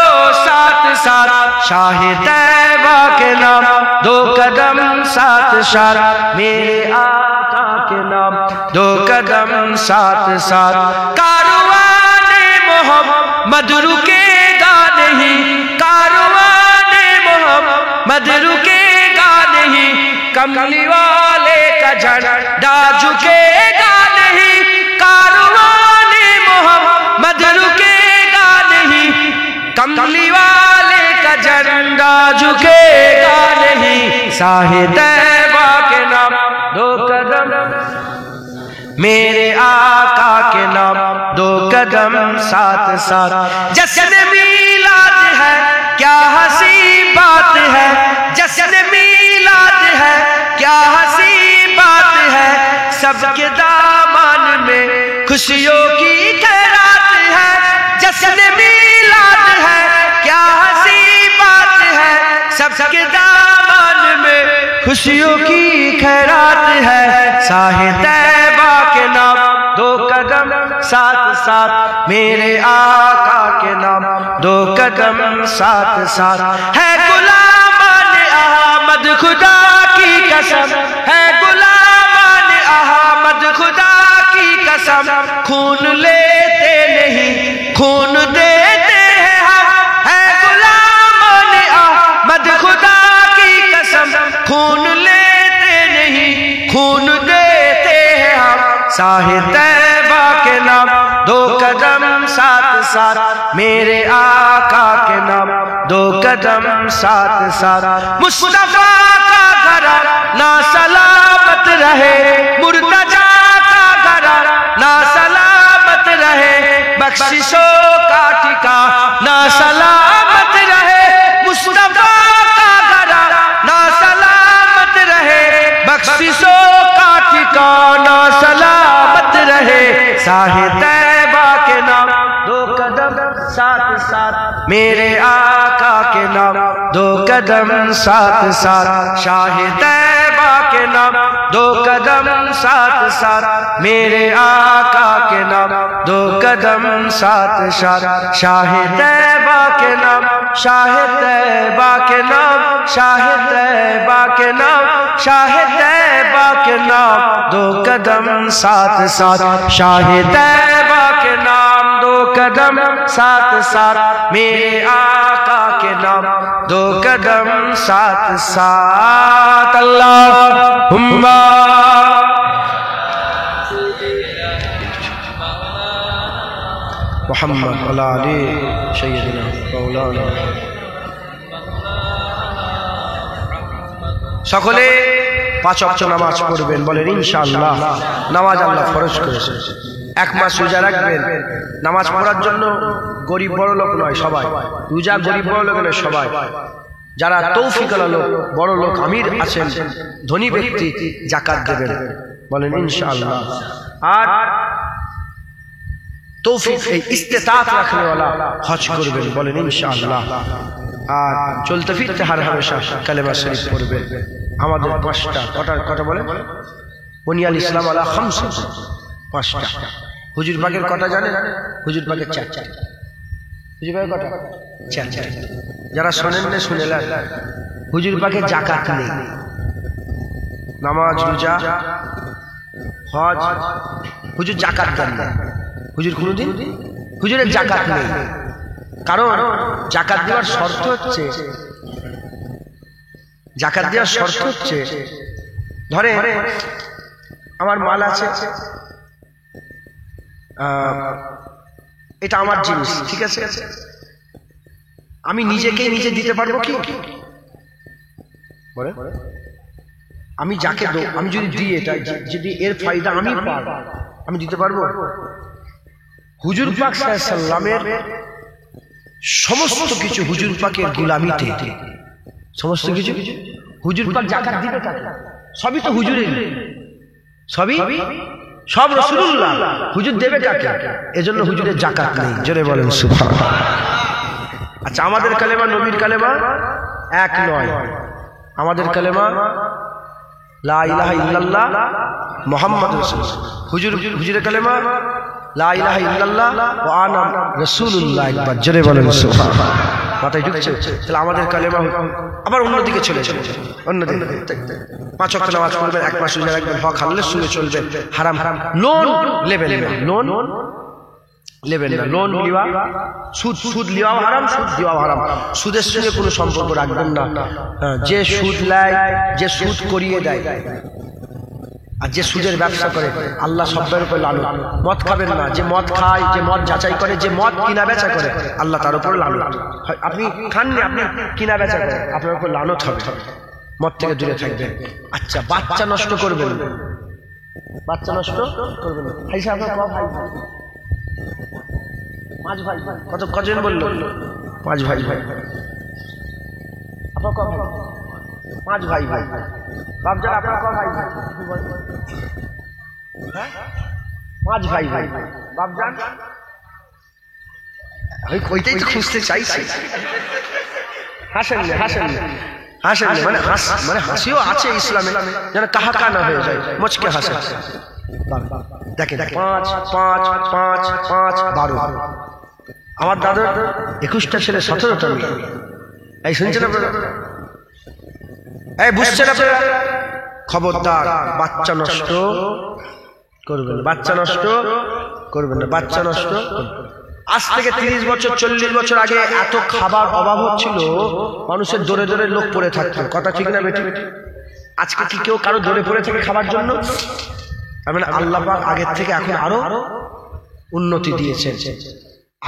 साथ साथ शाहे तैबा के नाम दो कदम साथ साथ मेरे आका के नाम दो कदम साथ साथ कारवाने मोहम्मद रुकेगा नहीं कारवाने मोहम्मद रुकेगा नहीं कमली वाले का झंडा झुकेगा नहीं कारवाने मोहम्मद रुकेगा नहीं कमली वाले का झंडा झुकेगा नहीं शाहे तैबा के नाम दो कदम मेरे आका के नाम दो कदम साथ साथ जश्न मीलाद है क्या हंसी बात है जश्न मीलाद है क्या हंसी बात है सबके दामन में खुशियों की खैरात है जश्न मीलाद है क्या हंसी बात है सबके दामन में खुशियों की खैरात है शाहे तैबा के नाम दो कदम साथ साथ मेरे आका के नाम दो कदम साथ साथ है गुलामान अहमद खुदा की कसम है गुलामान अहमद खुदा की कसम खून ले खून देते हैं हम, है गुलाम अहमद खुदा की कसम, खून लेते नहीं खून देते हैं हम, साहे तैबा के नाम 2 कदम साथ साथ, मेरे आका के नाम 2 कदम साथ साथ, मुस्तफा का घर ना सलामत रहे, मुर्तजा का घर ना सलामत रहे, बख्शिशों का ठिकाना सलामत रहे, मुस्तफा का घर ना सलामत रहे, बख्शिशों का ठिकाना सलामत रहे, साहे तैबा के नाम 2 कदम साथ साथ, मेरे आका के नाम 2 कदम साथ साथ, शाहे तैबा के नाम 2 कदम साथ साथ, मेरे आका के नाम 2 कदम साथ साथ, शाहे तैबा के नाम, शाहे तैबा के नाम, शाहे तैबा के नाम, शाहे तैबा के नाम 2 कदम साथ साथ, शाहे तैबा के नाम 2 कदम साथ साथ, मेरे आका के नाम 2 कदम साथ साथ, अल्लाहुम्मा मुहम्मद अला अली सय्यदना मौलाना। সকলে 5 ওয়াক্ত নামাজ পড়বেন, বলেন ইনশাআল্লাহ। নামাজ আল্লাহ ফরজ করেছে, 1 মাস রোজা রাখবেন। নামাজ পড়ার জন্য গরিব বড় লোক নয় সবাই, রোজা গরিব বড় লোক নয় সবাই, যারা তৌফিকওয়ালা লোক, বড় লোক, আমির আছেন, ধনী ব্যক্তি যাকাত দেবেন, বলেন ইনশাআল্লাহ। আর তৌফিক এই ইস্তেতাত রাখনেওয়ালা হজ করবেন, বলেন ইনশাআল্লাহ। আর চলতে ফিরতে হার হামেশা কালেমা শরীফ পড়বেন। আমাদের 5টা কটা বলে বুনিয়াল ইসলাম আলা খামস, 5টা। হুজুর পাকের কটা জানেন? হুজুর পাকের 4টা। হুজুর পাকের কটা? 4টা। যারা শোনেন না শুনেলেন, হুজুর পাকের যাকাত নেই, নামাজ রোজা হজ, হুজুর যাকাত দেন না। হুজুর কোনদিন হুজুরের যাকাত নেই, কারণ যাকাত দেওয়ার শর্ত হচ্ছে, যাকাত দেওয়ার শর্ত হচ্ছে, ধরে আমার মাল আছে, এটা আমার জিনিস, ঠিক আছে, আমি নিজেকেই নিজে দিতে পারবো কি? বলে আমি যাকে দেব, আমি যদি দিই, এটা যদি এর ফায়দা আমি পাই, আমি দিতে পারবো? হুজুর পাক সাল্লাল্লাহু আলাইহি সাল্লামের সমস্ত কিছু হুজুর পাকের গোলামিতে, সমস্ত কিছু হুজুর পাক যাকাত দিবে কাকে? সবই তো হুজুরের, সব রাসূলুল্লাহ, হুজুর দেবে কাকে? এজন্য হুজুরের যাকাত নেই। জোরে বলেন সুবহানাল্লাহ। আচ্ছা, আমাদের কালেমা নবীর কালেমা এক নয়, আমাদের কালেমা লা ইলাহা ইল্লাল্লাহ মুহাম্মাদুর রাসূলুল্লাহ। হুজুরের কালেমা লা ইলাহা ইল্লাল্লাহ ওয়া আনা রাসূলুল্লাহ। একবার জোরে বলেন সুবহানাল্লাহ। মাথায় ঢুকছে? তাহলে আমাদের কালেমা আবার অন্যদিকে চলে যাবে, অন্যদিকে 5 ওয়াক্ত নামাজ পড়বেন, 1 মাস রোজা রাখবেন, হক হালালের সঙ্গে চলবেন, হারাম লোন নেবেন না, লোন নেবেন না, লোন লিওয়া, সুদ লিওয়াও হারাম, সুদ দেওয়াও হারাম। সুদের সঙ্গে কোনো সম্পর্ক রাখবেন না। যে সুদ নেয়, যে সুদ করিয়ে দেয়, আর যে সুদের ব্যবসা করে, আল্লাহ সবের উপর লানত। মদ খাবেন না, যে মদ খায়, যে মদ যাচাই করে, যে মদ কিনা বেচা করে, আল্লাহ তার উপর লানত। আপনি খাননি, আপনি কিনা বেচা করে, আপনার উপর লানত হবে। মদ থেকে দূরে থাকবেন। আচ্ছা, বাচ্চা নষ্ট করবেন, বাচ্চা নষ্ট করবেন। ভাই সাহেব, আপনার ভাই 5 ভাই, কজন বললো? 5 ভাই। আপনার ক ভাই? 5 ভাই। বাপজান, আপনার ক ভাই? 5 ভাই। বাপজান, আমি কইতেই তো খুঁজতে চাইছি। হাসেন মানে হাসিও আছে ইসলামে, যেন কাহাকা না হয়ে যায়, মুচকে হাসে। দেখেন 5 12। আমার দাদার 21টা ছেলে, 17টা মেয়ে। এই শুনছেন আপনারা? এই বুঝছেন আপনারা? খবরদার, বাচ্চা নষ্ট করবেন না, বাচ্চা নষ্ট করবেন না, বাচ্চা নষ্ট। আজ থেকে 30 বছর 40 বছর আগে এত খাবার অভাব হচ্ছিল, মানুষের দৌড়ে দৌড়ে লোক পড়ে থাকতো। কথা ঠিক না বেটি? আজকে কি কেউ কারো দৌড়ে পড়ে থাকে খাবার জন্য? মানে আল্লাহ পাক আগের থেকে এখন আরো উন্নতি দিয়েছেন।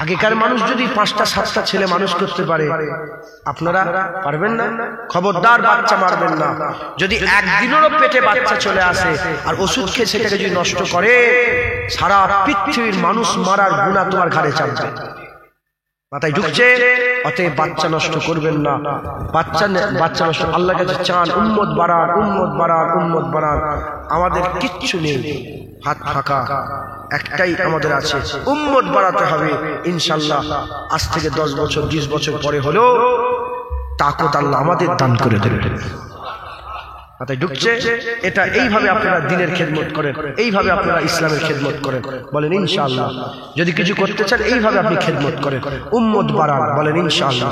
আগেকার মানুষ যদি 5টা 7টা ছেলে মানুষ করতে পারে, আপনারা পারবেন না? খবরদার বাচ্চা মারবেন না। যদি একদিনেরও পেটে বাচ্চা চলে আসে আর ওষুধ খেয়ে সেটাকে যদি নষ্ট করে, সারা পৃথিবীর মানুষ মারার গুনাহ তোমার ঘাড়ে চাপবে। মাথায় ঢুকছে? অতএব বাচ্চা নষ্ট করবেন না। বাচ্চা নষ্ট আল্লাহ কাছে চান, উম্মত বাড়ান, উম্মত বাড়ান, উম্মত বাড়ান। আমাদের কিচ্ছু নেই, হাত ফাঁকা। একটাই আমাদের আছে, উম্মত বাড়াতে হবে। ইনশাআল্লাহ আজ থেকে 10 বছর 20 বছর পরে হলেও তাকত আল্লাহ আমাদের দান করে দেবেন। মাথায় ঢুকছে? এটা এইভাবে আপনারা দ্বীনের খেদমত করেন, এইভাবে আপনারা ইসলামের খেদমত করেন। বলেন ইনশাআল্লাহ। যদি কিছু করতে চান এইভাবে আপনি খেদমত করেন, উম্মত বাড়ান। বলেন ইনশাআল্লাহ।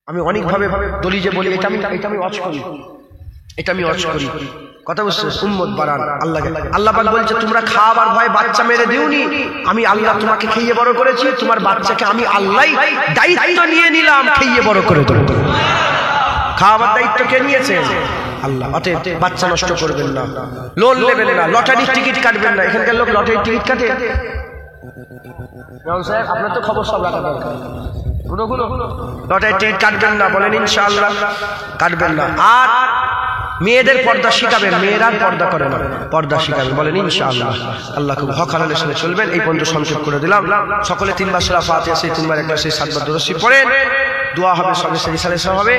আমি অনেকভাবে দলিজে বলি, এটা আমি ওয়াজ করি, এটা আমি ওয়াজ করি। কথা বুঝছো? উম্মত বাড়ান। আল্লাহ পাক বলছে তোমরা খাবার ভয় বাচ্চা মেরে দিওনি, আমি আল্লাহ তোমাকে খেয়ে বড় করেছি, তোমার বাচ্চাকে আমি আল্লাহই দায়িত্ব নিয়ে নিলাম, খেয়ে বড় করে দেব। খাওয়াবার দায়িত্ব কে নিয়েছে? আল্লাহ। অতএব বাচ্চা নষ্ট করবেন না, লোন নেবেন না, লটারির টিকিট কাটবেন না। এখানকার লোক লটারির টিকিট কাটে? সাহেব আপনার তো খবর সব রাখা দরকার। লটারির টিকিট কাটবেন না। বলেন ইনশাআল্লাহ কাটবেন না। আর মেয়েদের পর্দা শিখাবেন, মেয়েরা পর্দা করে না, পর্দা শিখাবেন। বলেন ইনশাআল্লাহ। আল্লাহ খুব হক হালালের সাথে চলবেন। এই পর্যন্ত সংক্ষেপ করে দিলাম। সকলে 3 বার সূরা ফাতিহা, সেই 3 বার একবার সেই 7 বার দুরূদ শরীফ পড়েন। দোয়া হবে, সবে রিসালেশন হবে।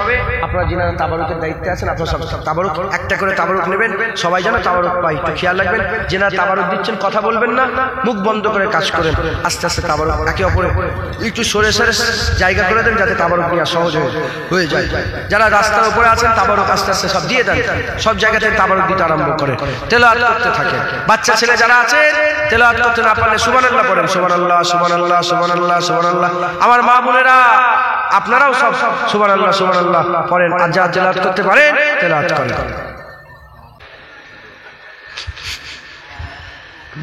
আপনারা যিনারা তাবারুকের দায়িত্বে আছেন, আপনারা সব তাবারুক একটা করে তাবারুক নেবেন। সবাই যেন তাবারুক পাই, একটু খেয়াল রাখবেন। যিনারা তাবারুক দিচ্ছেন কথা বলবেন না, মুখ বন্ধ করে কাজ করেন। আস্তে আস্তে তাবারুক একে অপরে একটু সরে সরে জায়গা করে দেন, যাতে তাবারুক নেওয়া সহজ হয়ে যায়। যারা রাস্তার উপরে আছেন তাবারুক আস্তে আস্তে সব দিয়ে দেন, সব জায়গা থেকে তাবারুক দিতে আরম্ভ করে তেলাওয়াত করতে থাকে। বাচ্চা ছেলে যারা আছে তেলাওয়াত করতে না পারলে সুবহানাল্লাহ পড়েন, সুবহানাল্লাহ, সুবহানাল্লাহ, সুবহানাল্লাহ, সুবহানাল্লাহ। আমার মা বোনেরা আপনারাও সব সুবহানাল্লাহ, সুবহানাল্লাহ পড়েন। আর যা তেলাওয়াত করতে পারেন তেলাওয়াত করেন।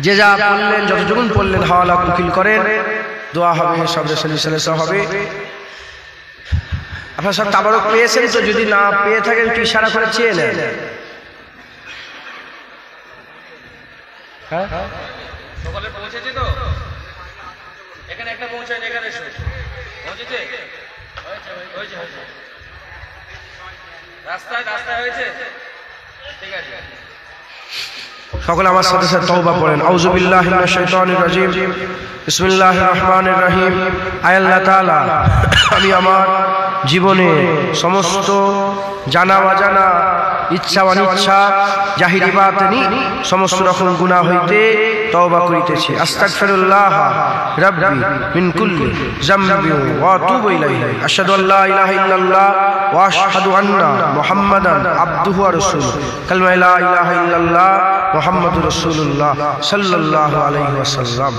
যে যা পড়লেন, যতটুকু পড়লেন হাওয়ালা কুকিল করেন। দোয়া হবে, সব রিসালেশন হবে। আপনারা সব তাবারুক পেয়েছেন তো? যদি না পেয়ে থাকেন একটু ইশারা করে চেয়ে নেন। হ্যাঁ, সকালে পৌঁছেছি তো, এখানে একটা পৌঁছায়, এখানে এসো। পৌঁছেছে? হয়েছে। রাস্তায় হয়েছে? ঠিক আছে। সকলে আমার সাথে সাথে তওবা পড়েন। আউযু বিল্লাহি মিনাশ শাইতানির রাজিম, বিসমিল্লাহির রহমানির রহিম। আয় আল্লাহ তাআলা, আমি আমার জীবনে সমস্ত জানা অজানা, ইচ্ছা অনিচ্ছা, জাহিরি বাতিনি সমস্ত রকম গুনাহ হইতে তওবা করিতেছি। আস্তাগফিরুল্লাহ রাব্বি মিন কুল্লি যামবি ওয়া আতুবু ইলাইহি। আশহাদু আল্লা ইলাহা ইল্লাল্লাহ ওয়া আশহাদু আন্না মুহাম্মাদান আবদুহু ওয়া রাসূলুহু। কালিমা লা ইলাহা ইল্লাল্লাহ মুহাম্মাদুর রাসূলুল্লাহ সাল্লাল্লাহু আলাইহি ওয়াসাল্লাম।